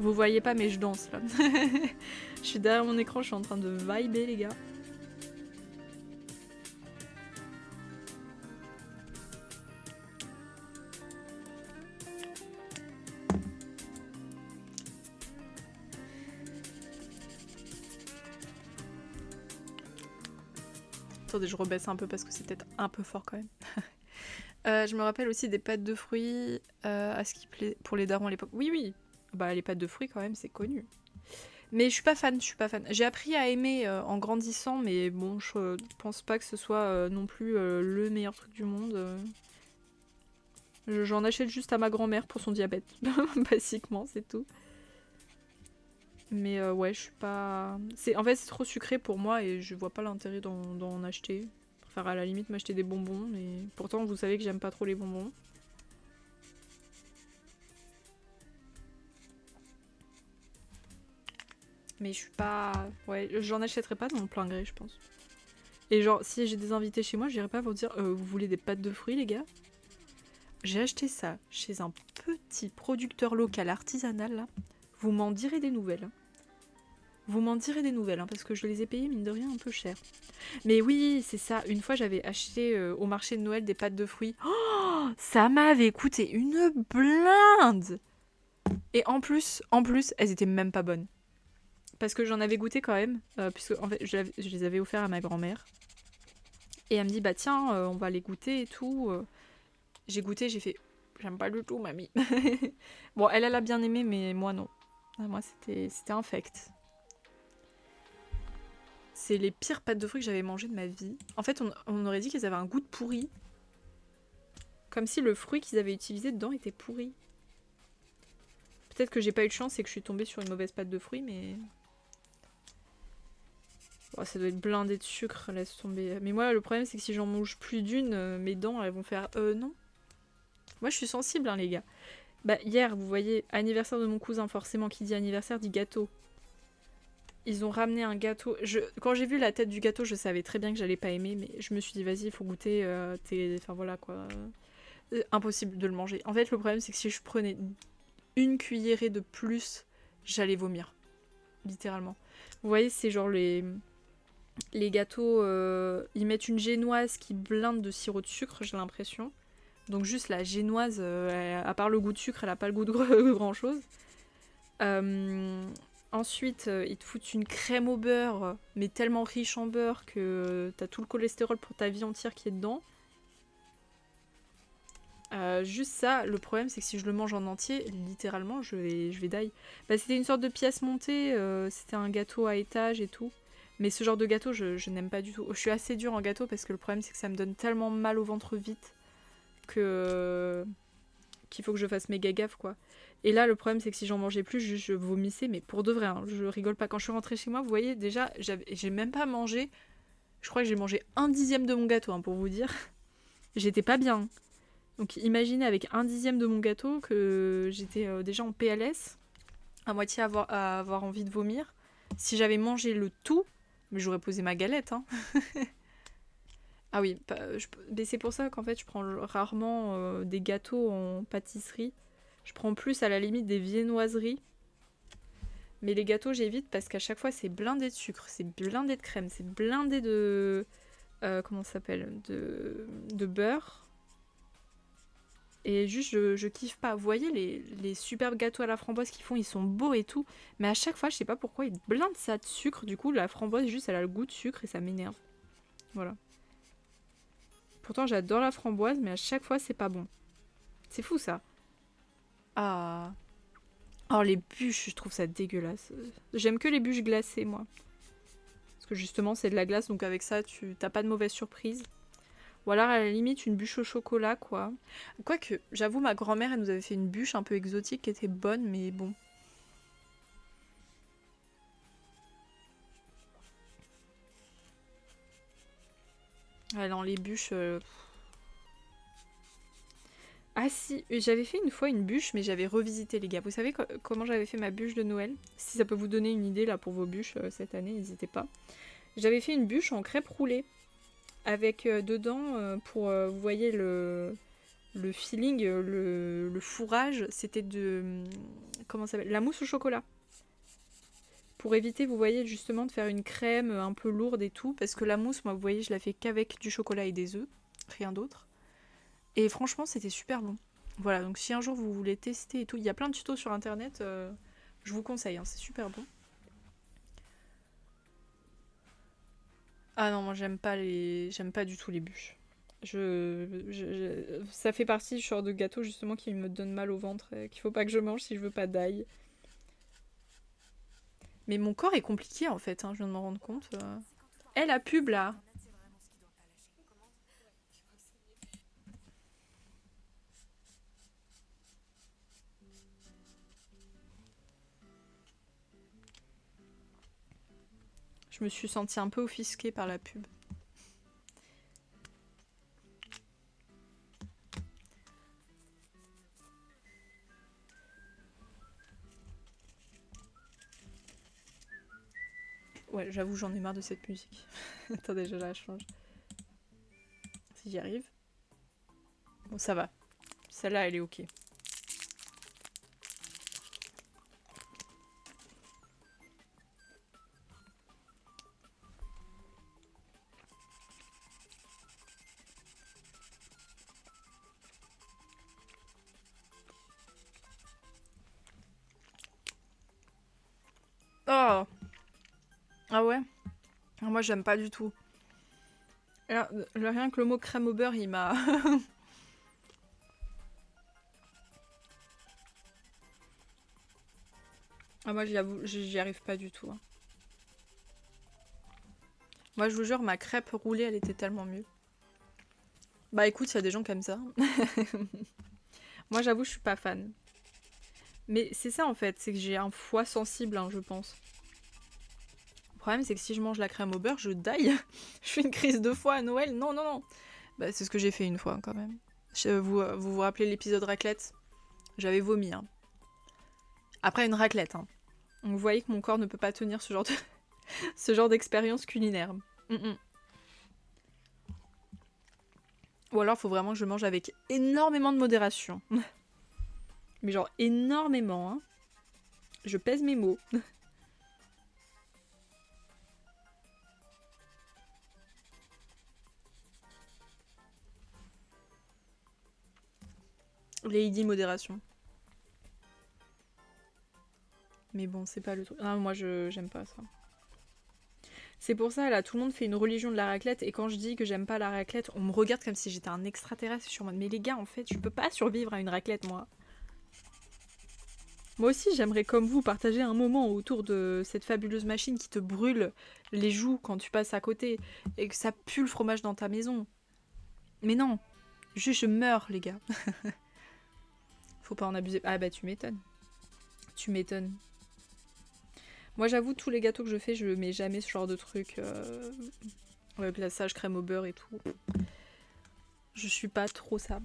Vous voyez pas mais je danse là. Je suis derrière mon écran, je suis en train de vibrer les gars. Attendez, je rebaisse un peu parce que c'est peut-être un peu fort quand même. Je me rappelle aussi des pâtes de fruits à ce qui plaît pour les darons à l'époque. Oui, oui. Bah les pâtes de fruits quand même, c'est connu. Mais je suis pas fan, je suis pas fan. J'ai appris à aimer en grandissant, mais bon, je pense pas que ce soit non plus le meilleur truc du monde. J'en achète juste à ma grand-mère pour son diabète, basiquement, c'est tout. Mais ouais, je suis pas... En fait, c'est trop sucré pour moi et je vois pas l'intérêt d'en acheter. Je préfère à la limite m'acheter des bonbons, mais pourtant, vous savez que j'aime pas trop les bonbons. Mais je suis pas... Ouais, j'en achèterai pas dans mon plein gré, je pense. Et genre, si j'ai des invités chez moi, j'irai pas vous dire vous voulez des pâtes de fruits, les gars? J'ai acheté ça chez un petit producteur local artisanal, là. Vous m'en direz des nouvelles. Hein. Vous m'en direz des nouvelles, hein, parce que je les ai payées, mine de rien, un peu cher. Mais oui, c'est ça. Une fois, j'avais acheté au marché de Noël des pâtes de fruits. Oh, ça m'avait coûté une blinde! Et en plus, elles étaient même pas bonnes. Parce que j'en avais goûté quand même, puisque en fait, je les avais offerts à ma grand-mère. Et elle me dit, bah tiens, on va les goûter et tout. J'ai goûté, j'ai fait, j'aime pas du tout, mamie. Bon, elle a bien aimé, mais moi non. Moi, c'était infect. C'est les pires pâtes de fruits que j'avais mangées de ma vie. En fait, on aurait dit qu'elles avaient un goût de pourri. Comme si le fruit qu'ils avaient utilisé dedans était pourri. Peut-être que j'ai pas eu de chance et que je suis tombée sur une mauvaise pâte de fruits, mais... Oh, ça doit être blindé de sucre, laisse tomber. Mais moi, le problème, c'est que si j'en mange plus d'une, mes dents, elles vont faire... non. Moi, je suis sensible, hein, les gars. Bah, hier, vous voyez, anniversaire de mon cousin, forcément, qui dit anniversaire dit gâteau. Ils ont ramené un gâteau. Quand j'ai vu la tête du gâteau, je savais très bien que j'allais pas aimer, mais je me suis dit, vas-y, il faut goûter. Enfin, voilà, quoi. Impossible de le manger. En fait, le problème, c'est que si je prenais une cuillerée de plus, j'allais vomir. Littéralement. Vous voyez, c'est genre les gâteaux, ils mettent une génoise qui blinde de sirop de sucre, j'ai l'impression. Donc juste la génoise, à part le goût de sucre, elle a pas le goût de grand chose. Ensuite, ils te foutent une crème au beurre, mais tellement riche en beurre que t'as tout le cholestérol pour ta vie entière qui est dedans. Juste ça, le problème c'est que si je le mange en entier, littéralement, je vais die. Bah, c'était une sorte de pièce montée, c'était un gâteau à étage et tout. Mais ce genre de gâteau, je n'aime pas du tout. Je suis assez dure en gâteau parce que le problème c'est que ça me donne tellement mal au ventre vite qu'il faut que je fasse méga gaffe, quoi. Et là, le problème c'est que si j'en mangeais plus, je vomissais, mais pour de vrai, hein, je rigole pas. Quand je suis rentrée chez moi, vous voyez, déjà, j'ai même pas mangé. Je crois que j'ai mangé 1/10 de mon gâteau, hein, pour vous dire. J'étais pas bien. Donc imaginez avec 1/10 de mon gâteau que j'étais déjà en PLS, à moitié à avoir envie de vomir. Si j'avais mangé le tout, mais j'aurais posé ma galette. Hein. Ah oui, mais c'est pour ça qu'en fait je prends rarement des gâteaux en pâtisserie. Je prends plus à la limite des viennoiseries. Mais les gâteaux j'évite parce qu'à chaque fois c'est blindé de sucre, c'est blindé de crème, c'est blindé de... comment ça s'appelle, de beurre. Et juste, je kiffe pas. Vous voyez, les superbes gâteaux à la framboise qu'ils font, ils sont beaux et tout. Mais à chaque fois, je sais pas pourquoi, ils blindent ça de sucre. Du coup, la framboise, juste, elle a le goût de sucre et ça m'énerve. Voilà. Pourtant, j'adore la framboise, mais à chaque fois, c'est pas bon. C'est fou, ça. Ah. Oh, les bûches, je trouve ça dégueulasse. J'aime que les bûches glacées, moi. Parce que justement, c'est de la glace, donc avec ça, t'as pas de mauvaise surprise. Ou alors à la limite une bûche au chocolat, quoi. Quoique, j'avoue, ma grand-mère, elle nous avait fait une bûche un peu exotique qui était bonne, mais bon. Ouais, non, les bûches... Ah si, j'avais fait une fois une bûche, mais j'avais revisité, les gars. Vous savez comment j'avais fait ma bûche de Noël? Si ça peut vous donner une idée, là, pour vos bûches cette année, n'hésitez pas. J'avais fait une bûche en crêpe roulée. Avec dedans, vous voyez Le feeling, le fourrage, c'était de... Comment ça s'appelle? La mousse au chocolat. Pour éviter, vous voyez, justement, de faire une crème un peu lourde et tout. Parce que la mousse, moi, vous voyez, je la fais qu'avec du chocolat et des œufs. Rien d'autre. Et franchement, c'était super bon. Voilà, donc si un jour vous voulez tester et tout, il y a plein de tutos sur internet, je vous conseille, hein, c'est super bon. Ah non, moi j'aime pas du tout les bûches. Ça fait partie du genre de gâteau justement qui me donne mal au ventre, qu'il faut pas que je mange si je veux pas d'ail. Mais mon corps est compliqué en fait, hein, je viens de m'en rendre compte. Eh, la pub là! Je me suis sentie un peu offusquée par la pub. Ouais, j'avoue, j'en ai marre de cette musique. Attendez, je la change. Si j'y arrive. Bon, ça va. Celle-là, elle est ok. Oh! Ah ouais? Ah, moi, j'aime pas du tout. Là, rien que le mot crème au beurre, il m'a... Ah, moi, j'avoue, j'y arrive pas du tout, hein. Moi, je vous jure, ma crêpe roulée, elle était tellement mieux. Bah écoute, il y a des gens comme ça. Moi, j'avoue, je suis pas fan. Mais c'est ça, en fait, c'est que j'ai un foie sensible, hein, je pense. Le problème, c'est que si je mange la crème au beurre, je die. Je fais une crise de foie à Noël. Non, non, non. Bah, c'est ce que j'ai fait une fois, quand même. Vous rappelez l'épisode raclette? J'avais vomi, hein. Après une raclette, hein. Donc, vous voyez que mon corps ne peut pas tenir ce genre de... ce genre d'expérience culinaire. Ou alors, faut vraiment que je mange avec énormément de modération. Mais genre énormément, hein. Je pèse mes mots. Lady modération. Mais bon, c'est pas le truc. Ah, moi, j'aime pas ça. C'est pour ça, là, tout le monde fait une religion de la raclette, et quand je dis que j'aime pas la raclette, on me regarde comme si j'étais un extraterrestre. Je suis en mode, mais les gars, en fait, je peux pas survivre à une raclette, moi. Moi aussi, j'aimerais, comme vous, partager un moment autour de cette fabuleuse machine qui te brûle les joues quand tu passes à côté, et que ça pue le fromage dans ta maison. Mais non, juste je meurs, les gars. Faut pas en abuser. Ah bah, tu m'étonnes. Tu m'étonnes. Moi, j'avoue, tous les gâteaux que je fais, je mets jamais ce genre de truc. Glaçage, crème au beurre et tout. Je suis pas trop ça.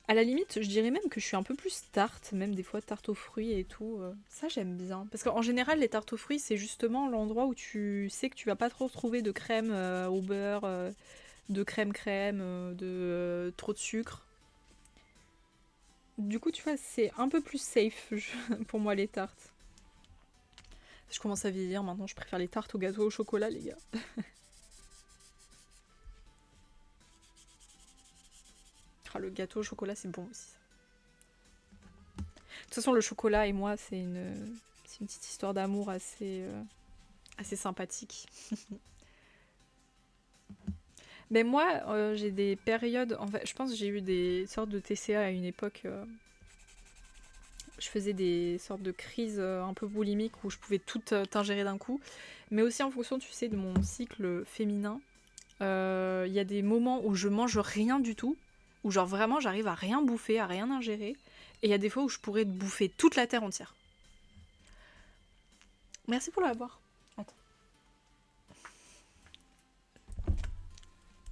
À la limite, je dirais même que je suis un peu plus tarte, même des fois tarte aux fruits et tout. Ça, j'aime bien. Parce qu'en général, les tartes aux fruits, c'est justement l'endroit où tu sais que tu vas pas trop trouver de crème au beurre, de crème-crème, trop de sucre. Du coup, tu vois, c'est un peu plus safe pour moi, les tartes. Je commence à vieillir maintenant, je préfère les tartes au gâteau au chocolat, les gars. Ah, le gâteau au chocolat, c'est bon aussi. De toute façon, le chocolat et moi, c'est une petite histoire d'amour assez sympathique. Mais moi, j'ai des périodes... En fait, je pense que j'ai eu des sortes de TCA à une époque. Je faisais des sortes de crises un peu boulimiques où je pouvais tout ingérer d'un coup. Mais aussi en fonction, tu sais, de mon cycle féminin. Il y a des moments où je mange rien du tout. Où genre vraiment, j'arrive à rien bouffer, à rien ingérer. Et il y a des fois où je pourrais bouffer toute la terre entière. Merci pour l'avoir. Attends.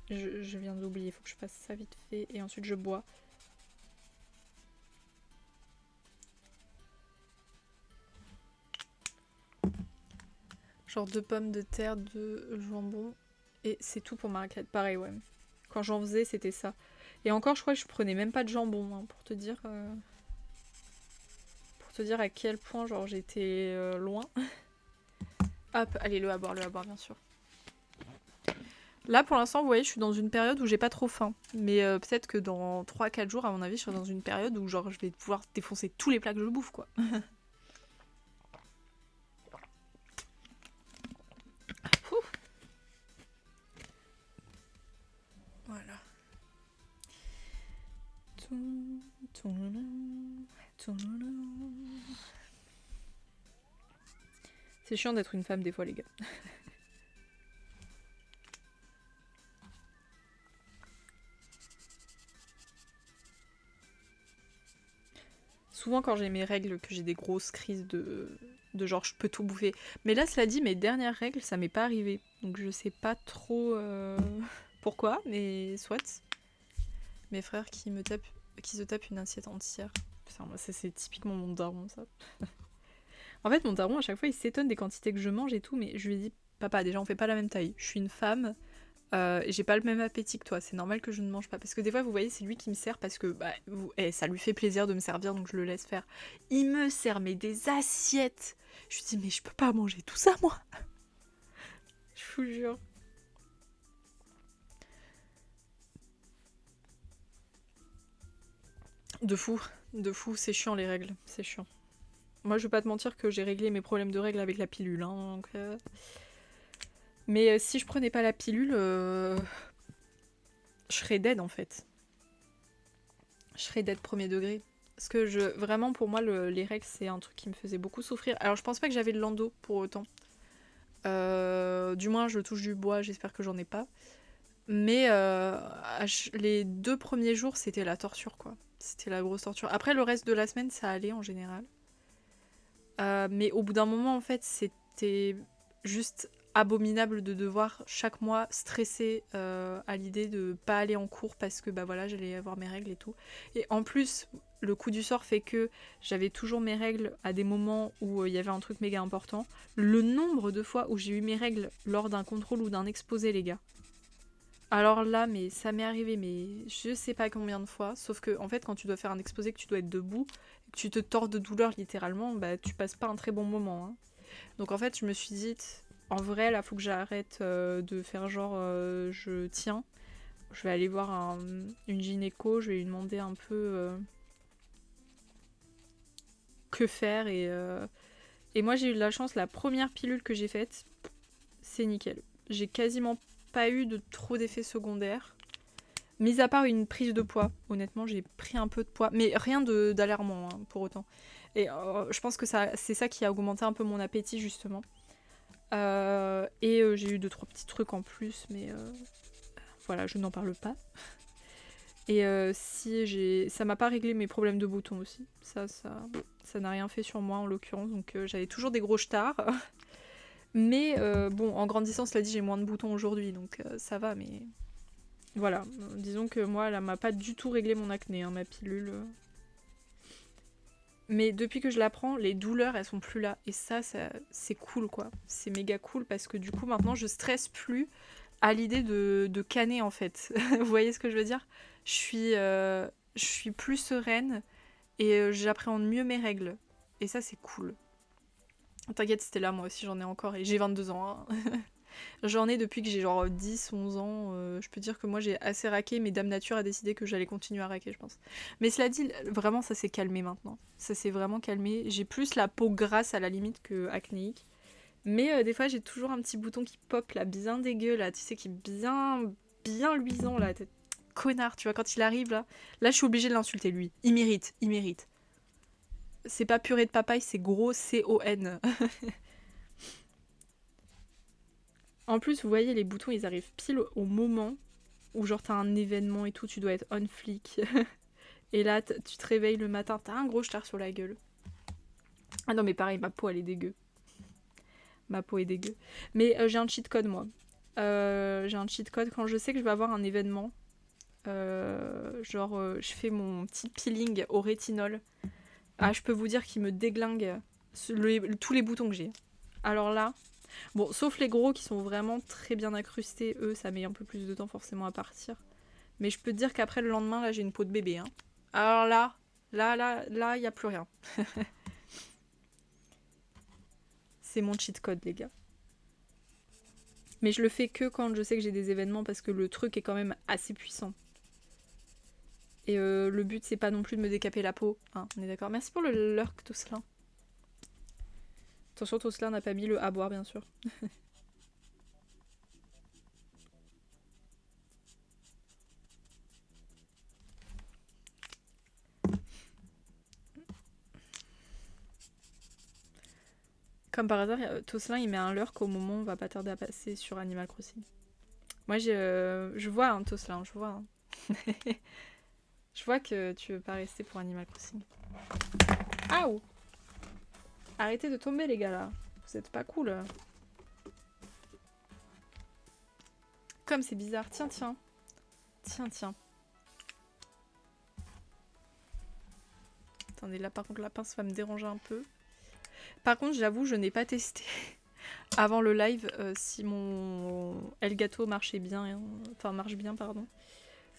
Je viens d'oublier, il faut que je fasse ça vite fait. Et ensuite, je bois. Genre 2 pommes de terre, 2 jambons. Et c'est tout pour ma raclette. Pareil, ouais. Quand j'en faisais, c'était ça. Et encore, je crois que je prenais même pas de jambon, hein, pour te dire à quel point genre j'étais loin. Hop, allez, le à boire, bien sûr. Là, pour l'instant, vous voyez, je suis dans une période où j'ai pas trop faim. Mais peut-être que dans 3-4 jours, à mon avis, je serai dans une période où genre je vais pouvoir défoncer tous les plats que je bouffe, quoi. Voilà. C'est chiant d'être une femme des fois, les gars. Souvent quand j'ai mes règles, que j'ai des grosses crises de genre je peux tout bouffer. Mais là, cela dit, mes dernières règles, ça m'est pas arrivé. Donc je sais pas trop pourquoi, mais soit. Mes frères qui se tapent une assiette entière. Putain, moi, c'est typiquement mon daron, ça. En fait, mon daron, à chaque fois, il s'étonne des quantités que je mange et tout, mais je lui dis, papa, déjà, on fait pas la même taille. Je suis une femme, et j'ai pas le même appétit que toi. C'est normal que je ne mange pas. Parce que des fois, vous voyez, c'est lui qui me sert parce que ça lui fait plaisir de me servir, donc je le laisse faire. Il me sert, mais des assiettes. Je lui dis, mais je peux pas manger tout ça, moi. Je vous jure. De fou, c'est chiant les règles, c'est chiant. Moi, je vais pas te mentir que j'ai réglé mes problèmes de règles avec la pilule, hein, donc, mais si je prenais pas la pilule, je serais dead en fait. Je serais dead premier degré. Parce que vraiment, pour moi, les règles, c'est un truc qui me faisait beaucoup souffrir. Alors, je pense pas que j'avais de l'endo pour autant. Du moins, je touche du bois, j'espère que j'en ai pas. Mais les 2 premiers jours, c'était la torture, quoi. C'était la grosse torture. Après, le reste de la semaine, ça allait en général. Mais au bout d'un moment, en fait, c'était juste abominable de devoir chaque mois stresser à l'idée de pas aller en cours parce que bah voilà, j'allais avoir mes règles et tout. Et en plus, le coup du sort fait que j'avais toujours mes règles à des moments où il y avait un truc méga important. Le nombre de fois où j'ai eu mes règles lors d'un contrôle ou d'un exposé, les gars. Alors là, mais ça m'est arrivé, mais je sais pas combien de fois. Sauf que, en fait, quand tu dois faire un exposé, que tu dois être debout, que tu te tords de douleur littéralement, bah tu passes pas un très bon moment. Hein. Donc en fait, je me suis dit, en vrai, là, faut que j'arrête de faire genre je tiens. Je vais aller voir une gynéco, je vais lui demander un peu que faire. Et moi, j'ai eu de la chance, la première pilule que j'ai faite, c'est nickel. J'ai quasiment pas eu de trop d'effets secondaires. Mis à part une prise de poids, honnêtement, j'ai pris un peu de poids, mais rien d'alarmant hein, pour autant. Et je pense que c'est ça qui a augmenté un peu mon appétit justement. J'ai eu 2-3 petits trucs en plus, mais voilà, je n'en parle pas. Et ça m'a pas réglé mes problèmes de boutons aussi. Ça n'a rien fait sur moi en l'occurrence, donc j'avais toujours des gros stars. Mais bon, en grandissant, cela dit, j'ai moins de boutons aujourd'hui, donc ça va, mais voilà. Disons que moi, elle m'a pas du tout réglé mon acné, hein, ma pilule. Mais depuis que je la prends, les douleurs, elles sont plus là. Et ça c'est cool, quoi. C'est méga cool parce que du coup, maintenant, je stresse plus à l'idée de canner, en fait. Vous voyez ce que je veux dire ? Je suis plus sereine et j'appréhende mieux mes règles. Et ça, c'est cool. T'inquiète, c'était là, moi aussi, j'en ai encore. Et j'ai 22 ans, hein. J'en ai depuis que j'ai genre 10-11 ans. Je peux dire que moi j'ai assez raqué, mais Dame Nature a décidé que j'allais continuer à raquer, je pense. Mais cela dit, vraiment ça s'est calmé maintenant. Ça s'est vraiment calmé. J'ai plus la peau grasse à la limite que acnéique. Mais des fois j'ai toujours un petit bouton qui pop là, bien dégueu là, tu sais, qui est bien luisant là. Connard, tu vois, quand il arrive là. Là je suis obligée de l'insulter lui. Il mérite, il mérite. C'est pas purée de papaye, c'est gros C-O-N. En plus, vous voyez, les boutons, ils arrivent pile au moment où genre t'as un événement et tout, tu dois être on flic. Et là, tu te réveilles le matin, t'as un gros star sur la gueule. Ah non, mais pareil, ma peau, elle est dégueu. Ma peau est dégueu. Mais j'ai un cheat code, moi. J'ai un cheat code quand je sais que je vais avoir un événement. Je fais mon petit peeling au rétinol. Ah, je peux vous dire qu'il me déglingue tous les boutons que j'ai. Alors là... Bon, sauf les gros qui sont vraiment très bien incrustés, eux, ça met un peu plus de temps forcément à partir. Mais je peux te dire qu'après le lendemain, là, j'ai une peau de bébé. Hein. Alors là, il n'y a plus rien. C'est mon cheat code, les gars. Mais je le fais que quand je sais que j'ai des événements parce que le truc est quand même assez puissant. Et le but, c'est pas non plus de me décaper la peau. Hein, on est d'accord. Merci pour le lurk, Tousselin. Attention, Tousselin n'a pas mis le à boire, bien sûr. Comme par hasard, Tousselin, il met un lurk au moment où on va pas tarder à passer sur Animal Crossing. Moi, je vois, hein, Tousselin, je vois. Hein. Je vois que tu veux pas rester pour Animal Crossing. Aouh! Arrêtez de tomber, les gars, là. Vous êtes pas cool. Comme c'est bizarre. Tiens, tiens. Tiens, tiens. Attendez, là, par contre, la pince va me déranger un peu. Par contre, j'avoue, je n'ai pas testé avant le live si mon Elgato marchait bien. Hein. Enfin, marche bien, pardon.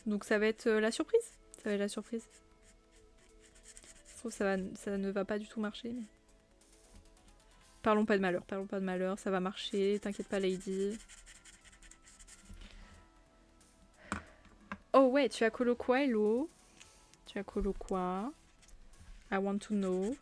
Donc ça va être la surprise. Ça va être la surprise. Je trouve que ça ne va pas du tout marcher. Mais... Parlons pas de malheur, ça va marcher, t'inquiète pas Lady. Oh ouais, tu as colo quoi, Hello? Tu as colo quoi? I want to know.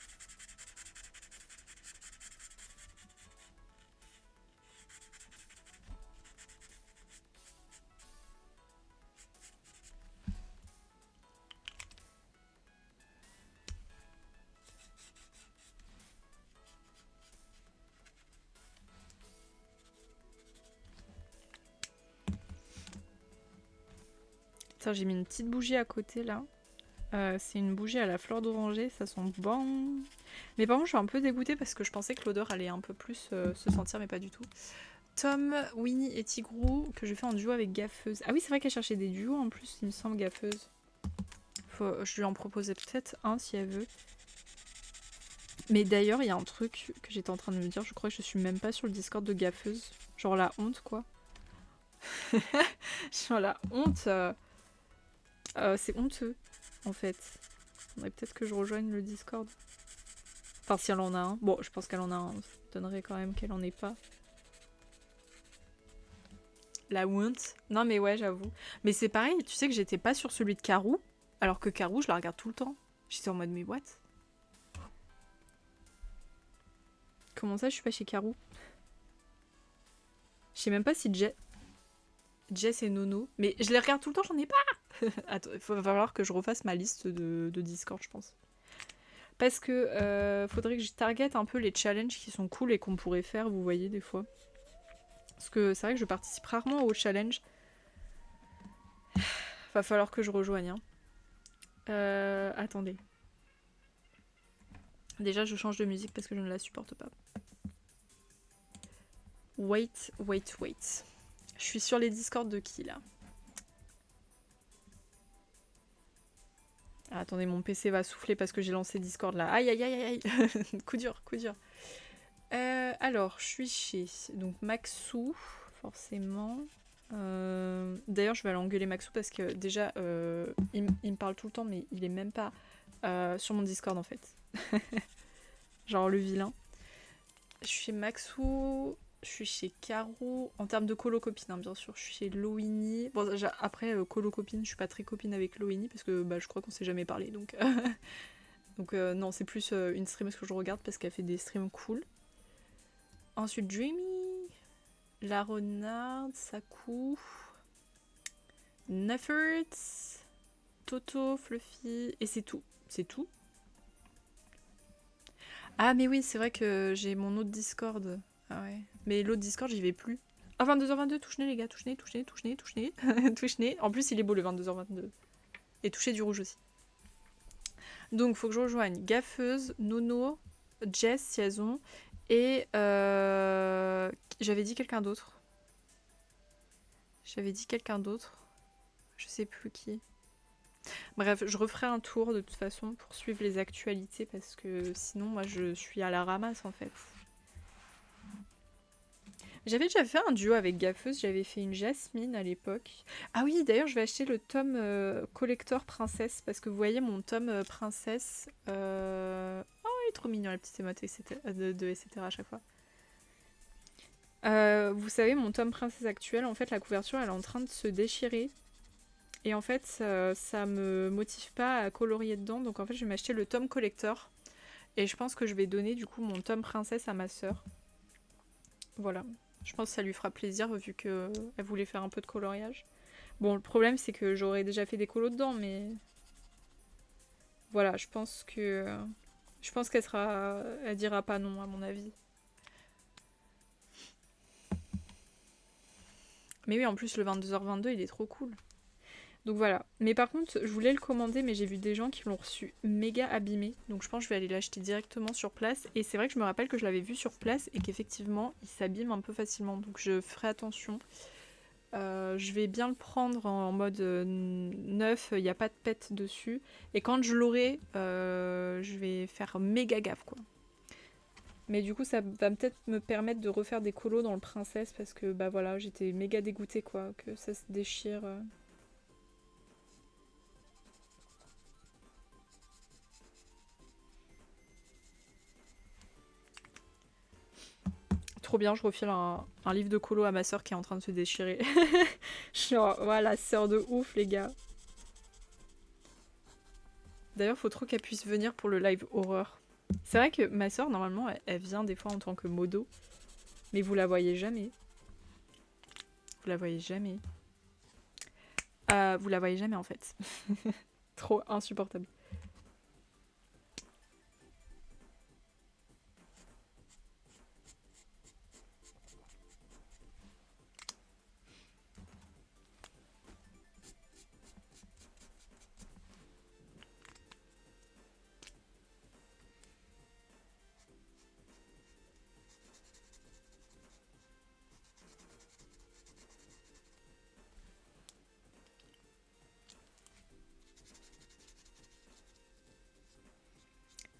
Tiens, j'ai mis une petite bougie à côté là. C'est une bougie à la fleur d'oranger, ça sent bon. Mais par contre, je suis un peu dégoûtée parce que je pensais que l'odeur allait un peu plus se sentir, mais pas du tout. Tom, Winnie et Tigrou, que je fais en duo avec Gaffeuse. Ah oui, c'est vrai qu'elle cherchait des duos en plus, il me semble, Gaffeuse. Je lui en proposais peut-être un si elle veut. Mais d'ailleurs, il y a un truc que j'étais en train de me dire, je crois que je suis même pas sur le Discord de Gaffeuse. Genre la honte, quoi. Genre la honte. C'est honteux, en fait. Faudrait peut-être que je rejoigne le Discord. Enfin, si elle en a un. Bon, je pense qu'elle en a un. Ça donnerait quand même qu'elle en ait pas. La honte. Non, mais ouais, j'avoue. Mais c'est pareil, tu sais que j'étais pas sur celui de Karou, alors que Karou, je la regarde tout le temps. J'étais en mode, mais what? Comment ça, je suis pas chez Karou? Je sais même pas si Jess et Nono. Mais je les regarde tout le temps, j'en ai pas. Attends, il va falloir que je refasse ma liste de Discord, je pense. Parce que faudrait que je target un peu les challenges qui sont cool et qu'on pourrait faire, vous voyez, des fois. Parce que c'est vrai que je participe rarement aux challenges. Va falloir que je rejoigne. Hein. Attendez. Déjà, je change de musique parce que je ne la supporte pas. Wait. Je suis sur les Discord de qui, là? Ah, attendez, mon PC va souffler parce que j'ai lancé Discord, là. Aïe, aïe, aïe, aïe. Coup dur, coup dur. Alors, je suis chez donc Maxou, forcément. D'ailleurs, je vais aller engueuler Maxou parce que déjà, il me parle tout le temps, mais il est même pas sur mon Discord en fait. Genre le vilain. Je suis chez Maxou, je suis chez Caro. En termes de colo-copine, hein, bien sûr, je suis chez Loini. Bon, après, colo-copine, je suis pas très copine avec Loini parce que bah, je crois qu'on s'est jamais parlé. Donc, non, c'est plus une streameuse que je regarde parce qu'elle fait des streams cool. Ensuite, Dreamy, La Renarde, Saku, Nefferts, Toto, Fluffy, et c'est tout. C'est tout. Ah, mais oui, c'est vrai que j'ai mon autre Discord. Ah ouais. Mais l'autre Discord, j'y vais plus. Ah, 22h22, touche-nez, les gars, touche-nez. Touche-nez. En plus, il est beau le 22h22. Et toucher du rouge aussi. Donc, faut que je rejoigne Gaffeuse, Nono, Jess, si elles ont. Et j'avais dit quelqu'un d'autre. Je sais plus qui. Bref, je referai un tour de toute façon pour suivre les actualités parce que sinon, moi, je suis à la ramasse en fait. J'avais déjà fait un duo avec Gaffeuse, j'avais fait une Jasmine à l'époque. Ah oui, d'ailleurs, je vais acheter le tome collector princesse, parce que vous voyez mon tome princesse. Oh, il est trop mignon, la petite émote etc. à chaque fois. Vous savez, mon tome princesse actuel, en fait, la couverture, elle est en train de se déchirer. Et en fait, ça me motive pas à colorier dedans, donc en fait, je vais m'acheter le tome collector. Et je pense que je vais donner du coup mon tome princesse à ma sœur. Voilà. Je pense que ça lui fera plaisir vu qu'elle voulait faire un peu de coloriage. Bon, le problème c'est que j'aurais déjà fait des colos dedans, mais voilà, je pense que qu'elle sera, elle dira pas non à mon avis. Mais oui, en plus le 22h22 il est trop cool. Donc voilà. Mais par contre, je voulais le commander, mais j'ai vu des gens qui l'ont reçu méga abîmé. Donc je pense que je vais aller l'acheter directement sur place. Et c'est vrai que je me rappelle que je l'avais vu sur place et qu'effectivement, il s'abîme un peu facilement. Donc je ferai attention. Je vais bien le prendre en mode neuf, il n'y a pas de pète dessus. Et quand je l'aurai, je vais faire méga gaffe quoi. Mais du coup, ça va peut-être me permettre de refaire des colos dans le princesse parce que bah voilà, j'étais méga dégoûtée quoi, que ça se déchire. Trop bien, je refile un livre de colo à ma soeur qui est en train de se déchirer. Genre, voilà, sœur de ouf, les gars. D'ailleurs, faut trop qu'elle puisse venir pour le live horreur. C'est vrai que ma soeur, normalement, elle vient des fois en tant que modo. Mais vous la voyez jamais. Vous la voyez jamais. Vous la voyez jamais, en fait. Trop insupportable.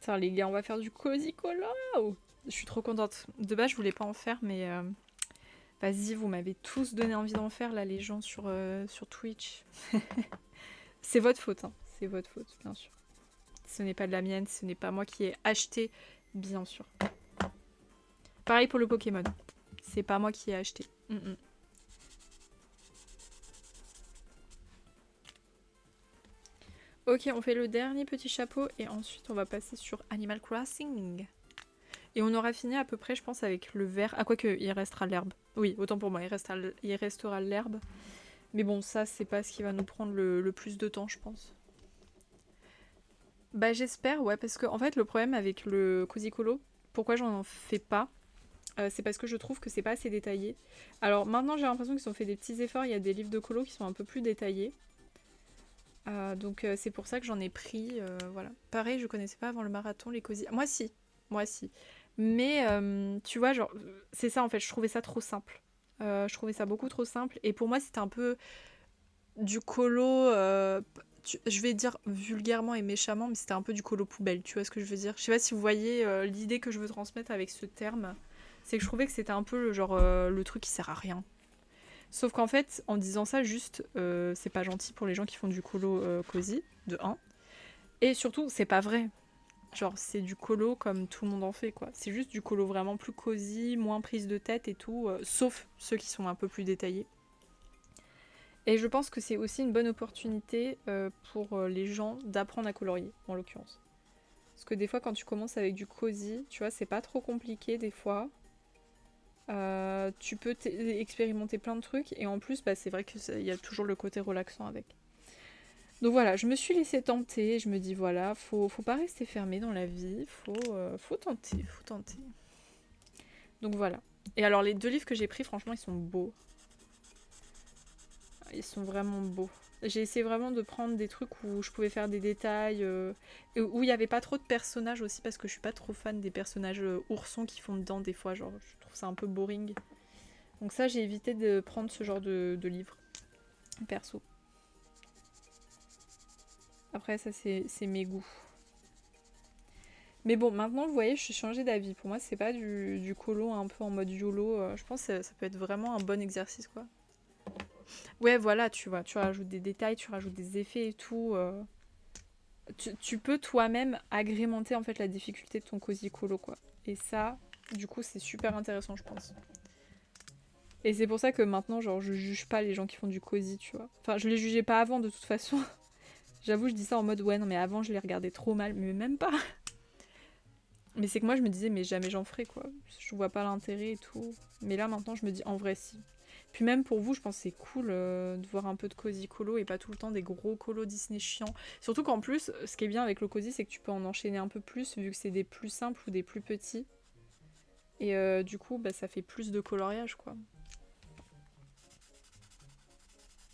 Tiens, les gars, on va faire du cozy colo. Je suis trop contente. De base, je voulais pas en faire, mais vas-y, vous m'avez tous donné envie d'en faire, là, les gens sur Twitch. C'est votre faute, hein. C'est votre faute, bien sûr. Ce n'est pas de la mienne, ce n'est pas moi qui ai acheté, bien sûr. Pareil pour le Pokémon. C'est pas moi qui ai acheté. Ok, on fait le dernier petit chapeau et ensuite on va passer sur Animal Crossing. Et on aura fini à peu près, je pense, avec le vert. Ah, quoique, il restera l'herbe. Oui, autant pour moi, il restera l'herbe. Mais bon, ça, c'est pas ce qui va nous prendre le plus de temps, je pense. Bah, j'espère, ouais, parce que en fait, le problème avec le Cozy Colo, pourquoi j'en fais pas, c'est parce que je trouve que c'est pas assez détaillé. Alors maintenant, j'ai l'impression qu'ils ont fait des petits efforts. Il y a des livres de colo qui sont un peu plus détaillés. Donc c'est pour ça que j'en ai pris. Voilà. Pareil, je connaissais pas avant le marathon les cosy. Moi si, moi si. Mais tu vois, genre, c'est ça en fait. Je trouvais ça trop simple. Je trouvais ça beaucoup trop simple. Et pour moi, c'était un peu du colo. Je vais dire vulgairement et méchamment, mais c'était un peu du colo poubelle. Tu vois ce que je veux dire? Je sais pas si vous voyez l'idée que je veux transmettre avec ce terme. C'est que je trouvais que c'était un peu le genre le truc qui sert à rien. Sauf qu'en fait, en disant ça, juste, c'est pas gentil pour les gens qui font du colo cosy, de 1. Et surtout, c'est pas vrai. Genre, c'est du colo comme tout le monde en fait, quoi. C'est juste du colo vraiment plus cosy, moins prise de tête et tout, sauf ceux qui sont un peu plus détaillés. Et je pense que c'est aussi une bonne opportunité pour les gens d'apprendre à colorier, en l'occurrence. Parce que des fois, quand tu commences avec du cosy, tu vois, c'est pas trop compliqué des fois. Tu peux expérimenter plein de trucs et en plus bah, c'est vrai qu'il y a toujours le côté relaxant avec. Donc voilà, je me suis laissée tenter, je me dis voilà, faut pas rester fermé dans la vie, faut tenter, faut tenter. Donc voilà. Et alors les deux livres que j'ai pris, franchement, ils sont beaux. Ils sont vraiment beaux. J'ai essayé vraiment de prendre des trucs où je pouvais faire des détails, et où il n'y avait pas trop de personnages aussi, parce que je suis pas trop fan des personnages oursons qui font dedans des fois, genre je trouve ça un peu boring. Donc ça, j'ai évité de prendre ce genre de livre, perso. Après, ça, c'est mes goûts. Mais bon, maintenant, vous voyez, je suis changée d'avis. Pour moi, c'est pas du colo un peu en mode YOLO. Je pense que ça peut être vraiment un bon exercice, quoi. Ouais, voilà, tu vois, tu rajoutes des détails, tu rajoutes des effets et tout. Tu peux toi-même agrémenter en fait la difficulté de ton cosy colo, quoi. Et ça, du coup, c'est super intéressant, je pense. Et c'est pour ça que maintenant, genre, je juge pas les gens qui font du cosy, tu vois. Enfin, je les jugeais pas avant, de toute façon. J'avoue, je dis ça en mode, ouais, non, mais avant, je les regardais trop mal, mais même pas. Mais c'est que moi, je me disais, mais jamais j'en ferai, quoi. Je vois pas l'intérêt et tout. Mais là, maintenant, je me dis, en vrai, si. Puis même pour vous, je pense que c'est cool de voir un peu de cosy colo et pas tout le temps des gros colos Disney chiants. Surtout qu'en plus, ce qui est bien avec le cosy, c'est que tu peux en enchaîner un peu plus, vu que c'est des plus simples ou des plus petits. Et du coup, bah, ça fait plus de coloriage, quoi.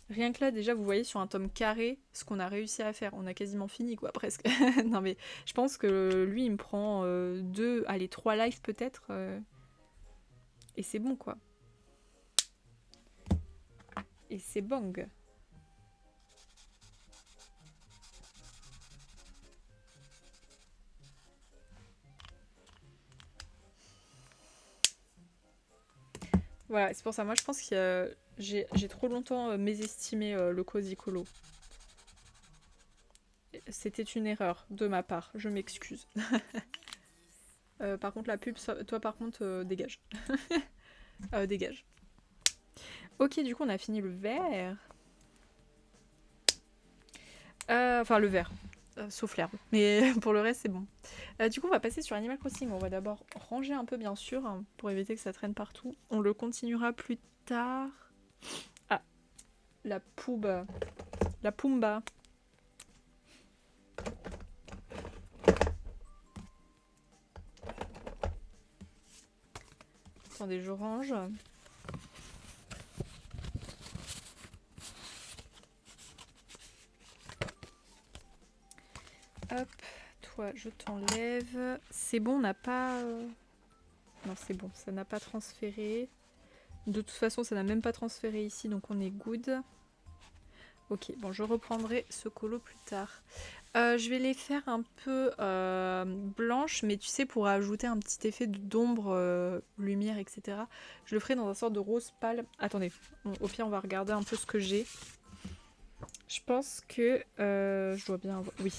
Rien que là, déjà, vous voyez sur un tome carré ce qu'on a réussi à faire. On a quasiment fini, quoi, presque. Non, mais je pense que lui, il me prend 2, allez, 3 lives peut-être. Et c'est bon, quoi. Et c'est bang. Voilà, c'est pour ça. Moi, je pense que j'ai trop longtemps mésestimé le cosy colo. C'était une erreur de ma part. Je m'excuse. Par contre, la pub, toi, par contre, dégage. Dégage. Ok, du coup, on a fini le vert. Enfin, le vert. Sauf l'herbe. Mais pour le reste, c'est bon. Du coup, on va passer sur Animal Crossing. On va d'abord ranger un peu, bien sûr, hein, pour éviter que ça traîne partout. On le continuera plus tard. Ah, la pouba. La Pumba. Attendez, je range. Hop, toi, je t'enlève. C'est bon, on n'a pas... Non, c'est bon, ça n'a pas transféré. De toute façon, ça n'a même pas transféré ici, donc on est good. Ok, bon, je reprendrai ce colo plus tard. Je vais les faire un peu blanches, mais tu sais, pour ajouter un petit effet d'ombre, lumière, etc. Je le ferai dans un sorte de rose pâle. Attendez, au pire, on va regarder un peu ce que j'ai. Je pense que je dois bien avoir... Oui.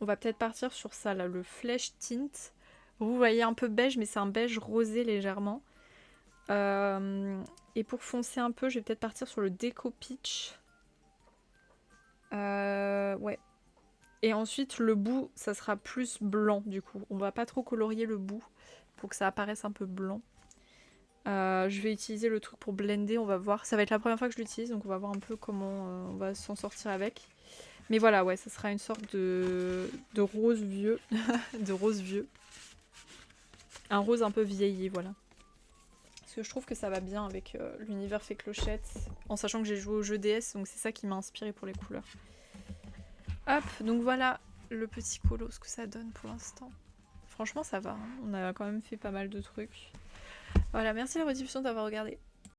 On va peut-être partir sur ça, là, le Flesh Tint. Vous voyez un peu beige, mais c'est un beige rosé légèrement. Et pour foncer un peu, je vais peut-être partir sur le Deco Peach. Ouais. Et ensuite, le bout, ça sera plus blanc, du coup. On va pas trop colorier le bout pour que ça apparaisse un peu blanc. Je vais utiliser le truc pour blender, on va voir. Ça va être la première fois que je l'utilise, donc on va voir un peu comment on va s'en sortir avec. Mais voilà, ouais, ça sera une sorte de rose vieux. De rose vieux. Un rose un peu vieilli, voilà. Parce que je trouve que ça va bien avec l'univers fait clochette. En sachant que j'ai joué au jeu DS, donc c'est ça qui m'a inspiré pour les couleurs. Hop, donc voilà le petit colo, ce que ça donne pour l'instant. Franchement, ça va. Hein. On a quand même fait pas mal de trucs. Voilà, merci la rediffusion d'avoir regardé.